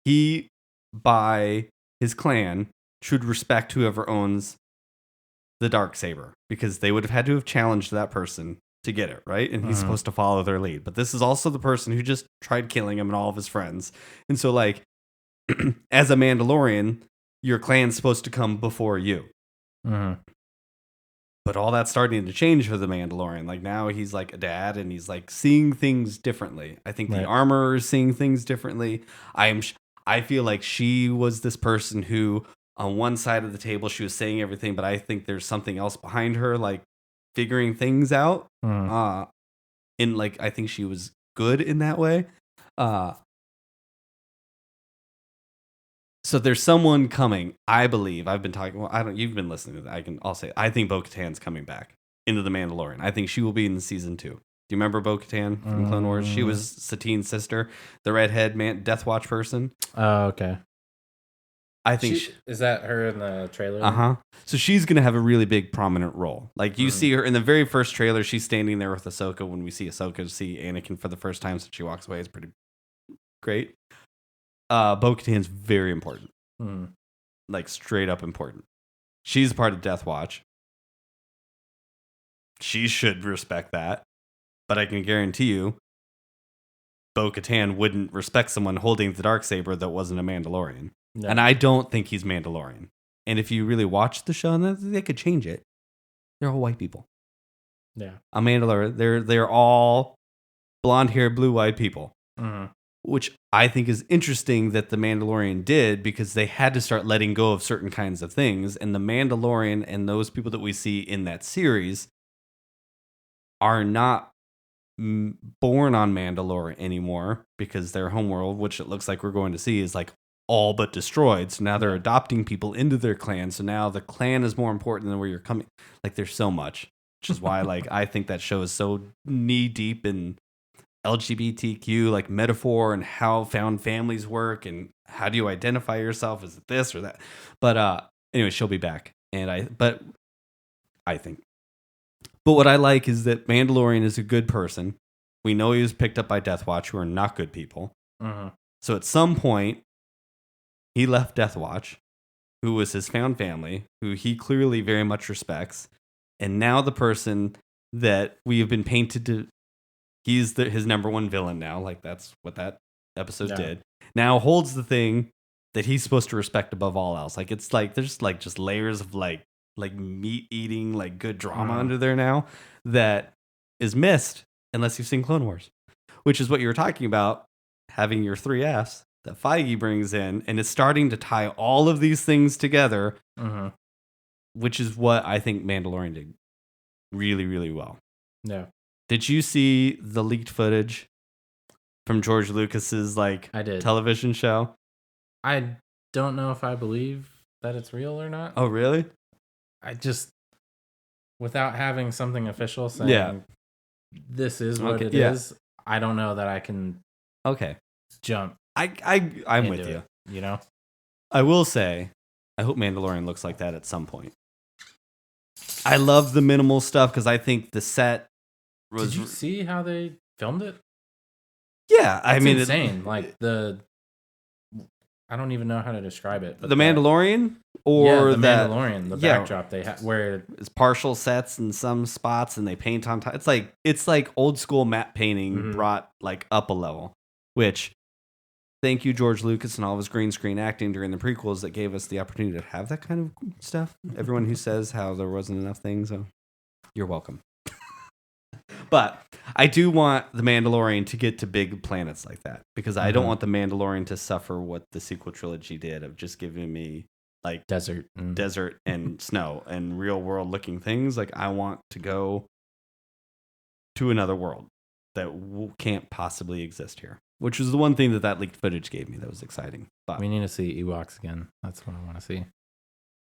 B: he, by his clan, should respect whoever owns the Darksaber because they would have had to have challenged that person to get it, right? And he's supposed to follow their lead. But this is also the person who just tried killing him and all of his friends. And so, like, as a Mandalorian, your clan's supposed to come before you. But all that's starting to change for the Mandalorian. Like, now he's like a dad and he's like seeing things differently. I think the armorer is seeing things differently. I feel like she was this person who, on one side of the table, she was saying everything, but I think there's something else behind her, like figuring things out. And like, I think she was good in that way. So there's someone coming, I believe. I've been talking. Well, you've been listening to that. I'll say, I think Bo-Katan's coming back into the Mandalorian. I think she will be in season 2. Do you remember Bo-Katan from Clone Wars? She was Satine's sister, the redhead Death Watch person.
D: Oh, okay.
B: I think
D: is that her in the trailer?
B: So she's gonna have a really big, prominent role. Like you see her in the very first trailer. She's standing there with Ahsoka. When we see Ahsoka see Anakin for the first time, so she walks away. It's pretty great. Bo-Katan's very important.
D: Hmm.
B: Like, straight up important. She's part of Death Watch. She should respect that. But I can guarantee you, Bo-Katan wouldn't respect someone holding the Darksaber that wasn't a Mandalorian.
D: No.
B: And I don't think he's Mandalorian. And if you really watch the show, they could change it. They're all white people.
D: Yeah.
B: A Mandalorian, they're all blonde-haired, blue-eyed people.
D: Mm-hmm.
B: Which I think is interesting that the Mandalorian did, because they had to start letting go of certain kinds of things. And the Mandalorian and those people that we see in that series are not born on Mandalore anymore, because their homeworld, which it looks like we're going to see, is like all but destroyed. So now they're adopting people into their clan. So now the clan is more important than where you're coming. Like, there's so much, which is why like I think that show is so knee deep in LGBTQ like metaphor and how found families work and how do you identify yourself, is it this or that. But anyway, she'll be back. And I think. But what I like is that Mandalorian is a good person. We know he was picked up by Death Watch, who are not good people.
D: Mm-hmm.
B: So at some point, he left Death Watch, who was his found family, who he clearly very much respects. And now the person that we have been painted to, he's his number one villain now. Like, that's what that episode did. Now holds the thing that he's supposed to respect above all else. Like, it's like, there's like just layers of like meat eating, like good drama under there now that is missed unless you've seen Clone Wars, which is what you were talking about, having your 3 Fs that Feige brings in, and it's starting to tie all of these things together, which is what I think Mandalorian did really, really well.
D: Yeah.
B: Did you see the leaked footage from George Lucas's like
D: I did.
B: television show?
D: I don't know if I believe that it's real or not.
B: Oh, really?
D: I just, without having something official saying this is what it is, I don't know that I can jump.
B: I'm with you.
D: You know?
B: I will say, I hope Mandalorian looks like that at some point. I love the minimal stuff because I think the set was.
D: Did you see how they filmed it?
B: Yeah, I mean,
D: insane. Like I don't even know how to describe it. But
B: the Mandalorian or
D: the Mandalorian, the backdrop they have, where
B: it's partial sets in some spots and they paint on top. It's like old school matte painting brought like up a level. Which, thank you, George Lucas, and all of his green screen acting during the prequels that gave us the opportunity to have that kind of stuff. Everyone who says how there wasn't enough things, you're welcome. But I do want the Mandalorian to get to big planets like that, because I don't want the Mandalorian to suffer what the sequel trilogy did of just giving me like desert and snow and real world looking things. Like, I want to go to another world that can't possibly exist here, which was the one thing that leaked footage gave me that was exciting. But
D: we need to see Ewoks again. That's what I want to see.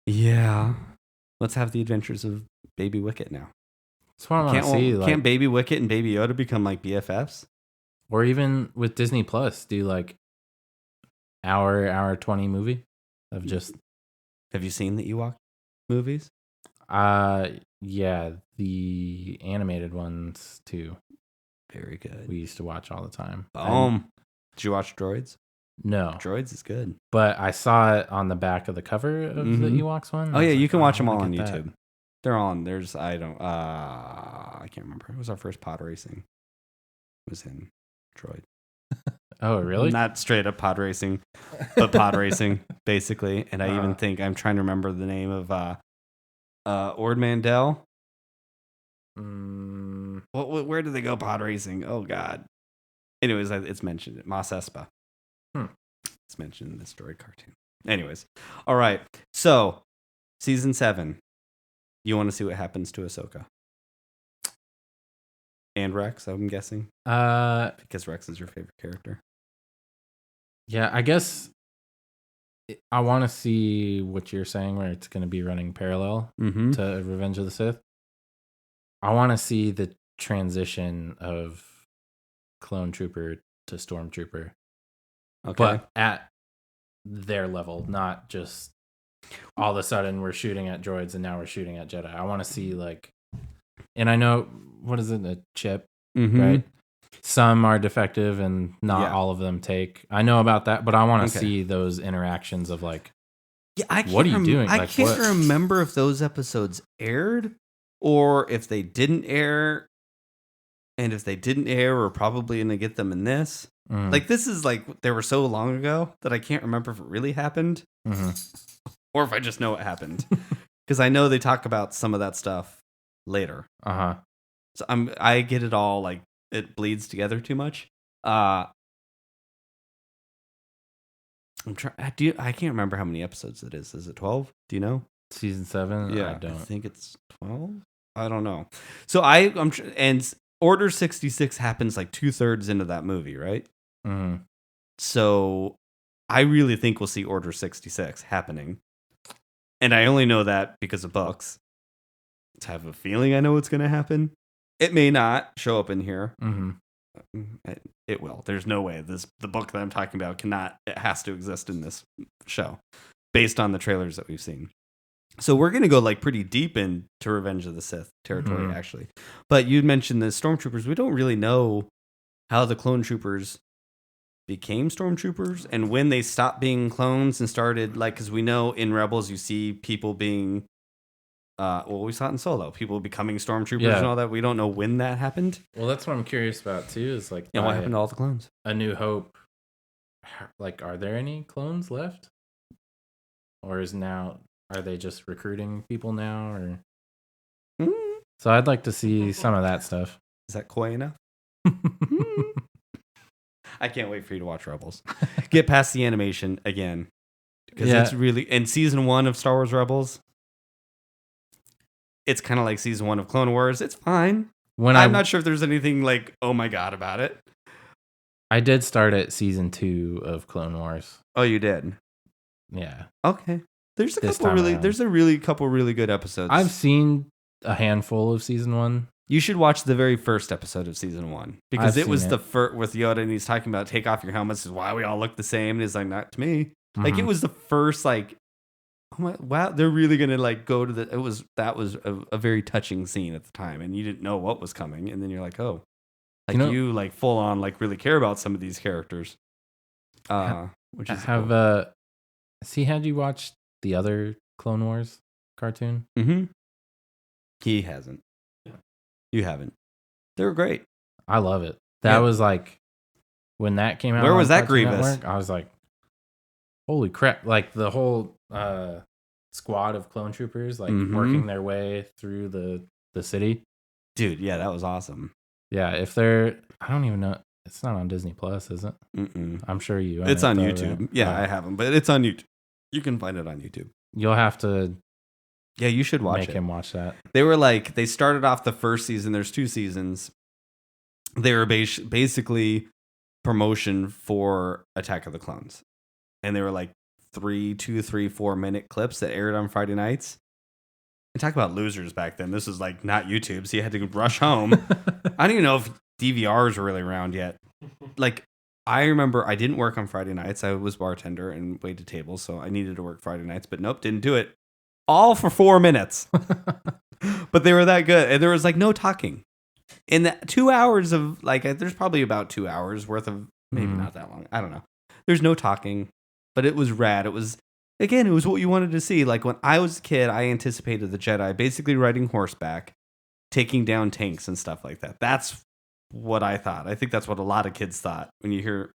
B: Yeah. Let's have the adventures of Baby Wicket now.
D: That's what I want to see.
B: Can't Baby Wicket and Baby Yoda become like BFFs?
D: Or even with Disney Plus, do like hour 20 movie of just.
B: Have you seen the Ewok movies?
D: Yeah, the animated ones too.
B: Very good.
D: We used to watch all the time.
B: Did you watch Droids?
D: No.
B: Droids is good.
D: But I saw it on the back of the cover of the Ewoks one.
B: Oh yeah, you can watch them all on YouTube. They're on. I can't remember. It was our first pod racing. It was in Droid.
D: Oh, really?
B: Not straight up pod racing, but pod racing, basically. And I even think I'm trying to remember the name of Ord Mandel. Where did they go pod racing? Oh, God. Anyways, it's mentioned. Mos Espa. It's mentioned in this Droid cartoon. Anyways. All right. So, season 7. You want to see what happens to Ahsoka? And Rex, I'm guessing. Because Rex is your favorite character.
D: Yeah, I guess I want to see what you're saying, where it's going to be running parallel to Revenge of the Sith. I want to see the transition of Clone Trooper to Stormtrooper. Okay. But at their level, not just all of a sudden we're shooting at droids and now we're shooting at Jedi. I want to see and I know, what is it, a chip, right? some are defective and not
B: Yeah.
D: all of them take. I know about that, but I want to
B: Okay.
D: see those interactions of like,
B: Yeah, I can't
D: what are you doing?
B: I
D: Like,
B: can't
D: what-
B: remember if those episodes aired or if they didn't air. And if they didn't air, we're probably going to get them in this.
D: Mm,
B: Like, this is like, they were so long ago that I can't remember if it really happened
D: mhm.
B: or if I just know it happened. Because I know they talk about some of that stuff later.
D: Uh-huh.
B: So I get it all, like, it bleeds together too much. I can't remember how many episodes it is. Is it 12? Do you know?
D: Season 7? I
B: I
D: don't.
B: think it's 12. I don't know. So and Order 66 happens like 2/3 into that movie, right?
D: Mhm.
B: So I really think we'll see Order 66 happening. And I only know that because of books. I have a feeling I know what's going to happen. It may not show up in here.
D: Mhm.
B: It will. There's no way. The book that I'm talking about it has to exist in this show based on the trailers that we've seen. So we're going to go like pretty deep into Revenge of the Sith territory,
D: Mhm.
B: actually. But you mentioned the stormtroopers. We don't really know how the clone troopers became stormtroopers and when they stopped being clones and started, like, because we know in Rebels you see people being, we saw it in Solo, people becoming stormtroopers
D: Yeah.
B: and all that. We don't know when that happened
D: Well, that's what I'm curious about too. Is like,
B: and what
D: by
B: happened to all the clones.
D: A New Hope. Like, are there any clones left, or are they just recruiting people now? Or so I'd like to see some of that stuff.
B: Is that coy enough? I can't wait for you to watch Rebels. Get past the animation again. Because
D: Yeah.
B: it's really, in season 1 of Star Wars Rebels, it's kind of like season 1 of Clone Wars. It's fine. I'm not sure if there's anything like, oh my God, about it.
D: I did start at season 2 of Clone Wars.
B: Oh, you did?
D: Yeah.
B: Okay. There's a
D: This
B: couple
D: time
B: really,
D: around.
B: there's a really couple really good episodes.
D: I've seen a handful of season 1.
B: You should watch the very first episode of season 1 because
D: I've
B: it was
D: seen
B: the first with Yoda and he's talking about take off your helmets. This is why we all look the same. And he's like, not to me. Like, it
D: Mhm.
B: was the first, like, oh my, wow, they're really gonna like go to that was a very touching scene at the time, and you didn't know what was coming, and then you're like, oh, like you like full on like really care about some of these characters. Which is
D: have
B: cool.
D: has he had you watch the other Clone Wars cartoon?
B: Mm-hmm. He hasn't. You haven't. They were great.
D: I love it. That was like when that came out.
B: Where
D: on
B: was that
D: Cartoon
B: Grievous?
D: Network, I was like, holy crap. Like the whole squad of clone troopers like
B: Mhm.
D: working their way through the city.
B: Dude, yeah, that was awesome.
D: Yeah, if they're, I don't even know, it's not on Disney Plus, is it?
B: Mm-mm.
D: I'm sure you own
B: It's
D: it
B: on
D: though,
B: YouTube.
D: right?
B: Yeah, I haven't, but it's on YouTube. You can find it on YouTube.
D: You'll have to
B: Yeah, you should watch
D: make
B: it.
D: him watch that.
B: They were like, they started off the first season. There's 2 seasons. They were basically promotion for Attack of the Clones. And they were like 2, 3, 4 minute clips that aired on Friday nights. And talk about losers back then. This was like not YouTube, so you had to rush home. I don't even know if DVRs were really around yet. Like, I remember I didn't work on Friday nights. I was bartender and waited tables, so I needed to work Friday nights. But nope, didn't do it. All for 4 minutes. But they were that good. And there was like no talking. In the 2 hours of like, there's probably about 2 hours worth of, maybe not that long. I don't know. There's no talking, but it was rad. It was, again, it was what you wanted to see. Like when I was a kid, I anticipated the Jedi basically riding horseback, taking down tanks and stuff like that. That's what I thought. I think that's what a lot of kids thought when you hear,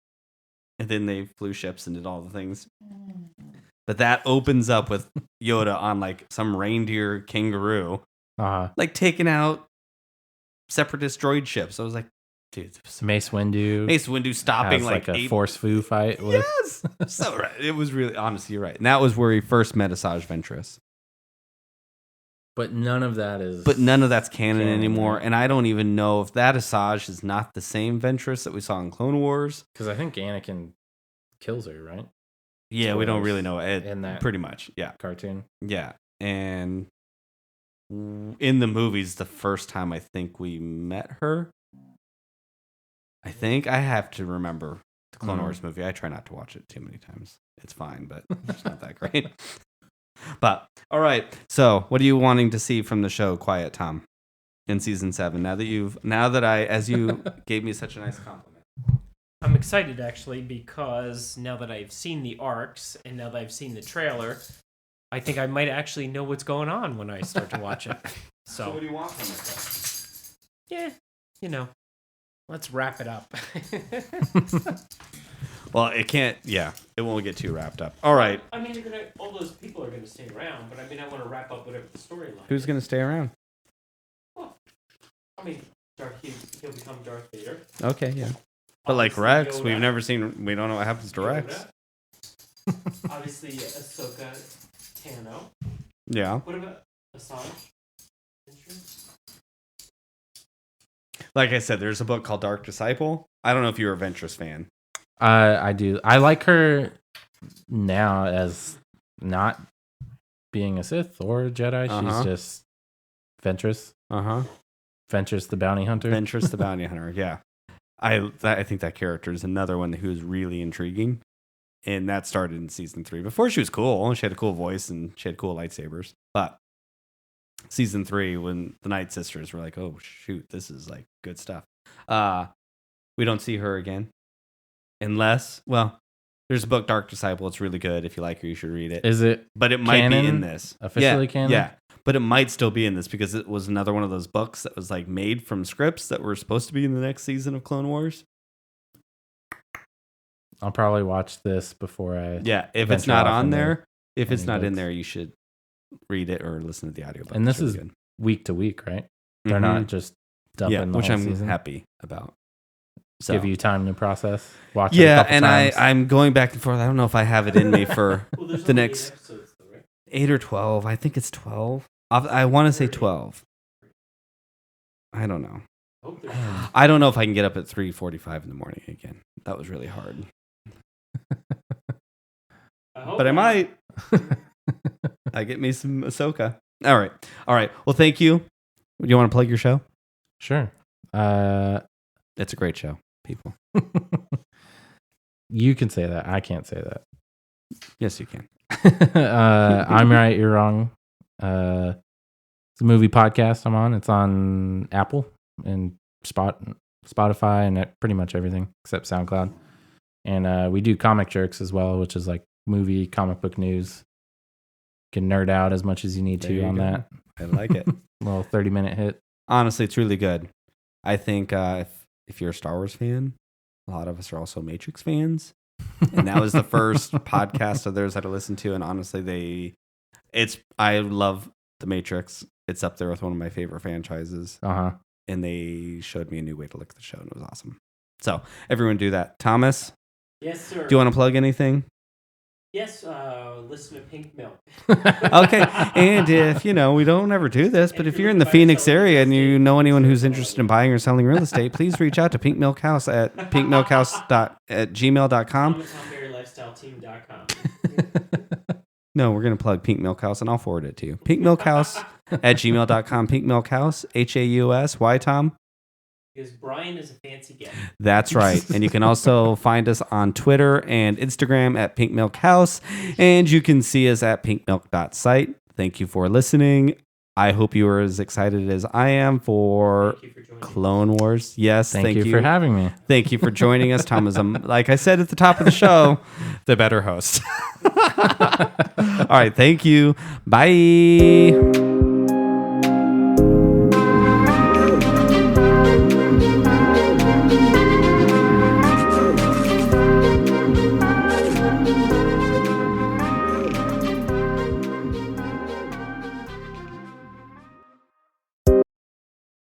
B: and then they flew ships and did all the things. But that opens up with Yoda on like some reindeer kangaroo, like taking out separatist droid ships. I was like, dude,
D: Mace Windu.
B: Mace Windu stopping
D: has
B: like
D: a
B: 8
D: Force Fu fight with.
B: Yes, so right. It was really, honestly, you're right. And that was where he first met Asajj Ventress.
D: But none of that is.
B: But none of that's canon anymore.
D: right?
B: And I don't even know if that Asajj is not the same Ventress that we saw in Clone Wars.
D: Because I think Anakin kills her, right?
B: Yeah, we don't
D: Spoilers
B: really know it.
D: in that
B: Pretty much, yeah.
D: cartoon.
B: Yeah. And in the movies, the first time I think we met her, I think I have to remember the Clone Wars movie. I try not to watch it too many times. It's fine, but it's not that great. But all right. So, what are you wanting to see from the show, Quiet Tom? in season 7? As you gave me such a nice compliment.
E: I'm excited actually because now that I've seen the arcs and now that I've seen the trailer, I think I might actually know what's going on when I start to watch it.
B: So what do you want from it?
E: Yeah, let's wrap it up.
B: Well, it can't. Yeah, it won't get too wrapped up. All right.
E: I mean, all those people are going to stay around, but I mean, I want to wrap up whatever the storyline.
B: Who's going to stay around?
E: Well, I mean, he'll become Darth Vader.
B: Okay, yeah. But like Rex, we've never seen. We don't know what happens to Rex.
E: Obviously, Ahsoka, Tano.
B: Yeah.
E: What about Asajj?
B: Like I said, there's a book called Dark Disciple. I don't know if you're a Ventress fan.
D: I do. I like her now as not being a Sith or a Jedi. She's just Ventress. Ventress the bounty hunter.
B: Ventress the bounty hunter. Yeah. I think that character is another one who's really intriguing. And that started in season 3. Before she was cool. She had a cool voice and she had cool lightsabers. But season 3, when the Night Sisters were like, oh, shoot, this is like good stuff. We don't see her again. Unless, well, there's a book, Dark Disciple. It's really good. If you like her, you should read it.
D: Is it?
B: But it might be in this.
D: Officially canon?
B: Yeah. But it might still be in this because it was another one of those books that was like made from scripts that were supposed to be in the next season of Clone Wars.
D: I'll probably watch this before I.
B: Yeah. If it's not on there, if it's not in there, you should read it or listen to the audiobook.
D: And this is week to week, right? They're not just dumping the
B: which
D: whole
B: I'm
D: season.
B: happy about. So.
D: Give you time to process. Watch it a couple
B: and
D: times.
B: I'm going back and forth. I don't know if I have it in me for the next
E: 8 episodes, though, right?
B: 8 or 12. I think it's 12. I want to say 12. I don't know. I don't know if I can get up at 3:45 in the morning again. That was really hard. But I might. I get me some Ahsoka. All right. Well, thank you. Do you want to plug your show?
D: Sure.
B: It's a great show, people.
D: You can say that. I can't say that.
B: Yes, you can.
D: I'm right. You're wrong. It's a movie podcast I'm on. It's on Apple and Spotify and pretty much everything except SoundCloud. And we do Comic Jerks as well, which is like movie, comic book news. You can nerd out as much as you need to on that.
B: I like it.
D: Little 30-minute hit.
B: Honestly, it's really good. I think if you're a Star Wars fan, a lot of us are also Matrix fans. And that was the first podcast of theirs that I listened to. And honestly, I love The Matrix. It's up there with one of my favorite franchises. And they showed me a new way to look at the show, and it was awesome. So everyone do that. Thomas?
E: Yes, sir.
B: Do you want to plug anything?
E: Yes, listen to Pink Milk.
B: Okay. And if, we don't ever do this, but if you're in the Phoenix area and you know anyone who's interested in buying or selling real estate, please reach out to Pink Milk House at pinkmilkhouse@gmail.com.
E: AmazonBerryLifestyleTeam.com.
B: No, we're going to plug Pink Milk House, and I'll forward it to you. pinkmilkhouse@gmail.com. Pink Milk House, HAUS. Why, Tom?
E: Because Brian is a fancy guy.
B: That's right. And you can also find us on Twitter and Instagram at Pink Milk House. And you can see us at pinkmilk.site. Thank you for listening. I hope you are as excited as I am for Clone Wars. Yes,
D: thank you for having me.
B: Thank you for joining us. Tom is, like I said at the top of the show, the better host. All right. Thank you. Bye.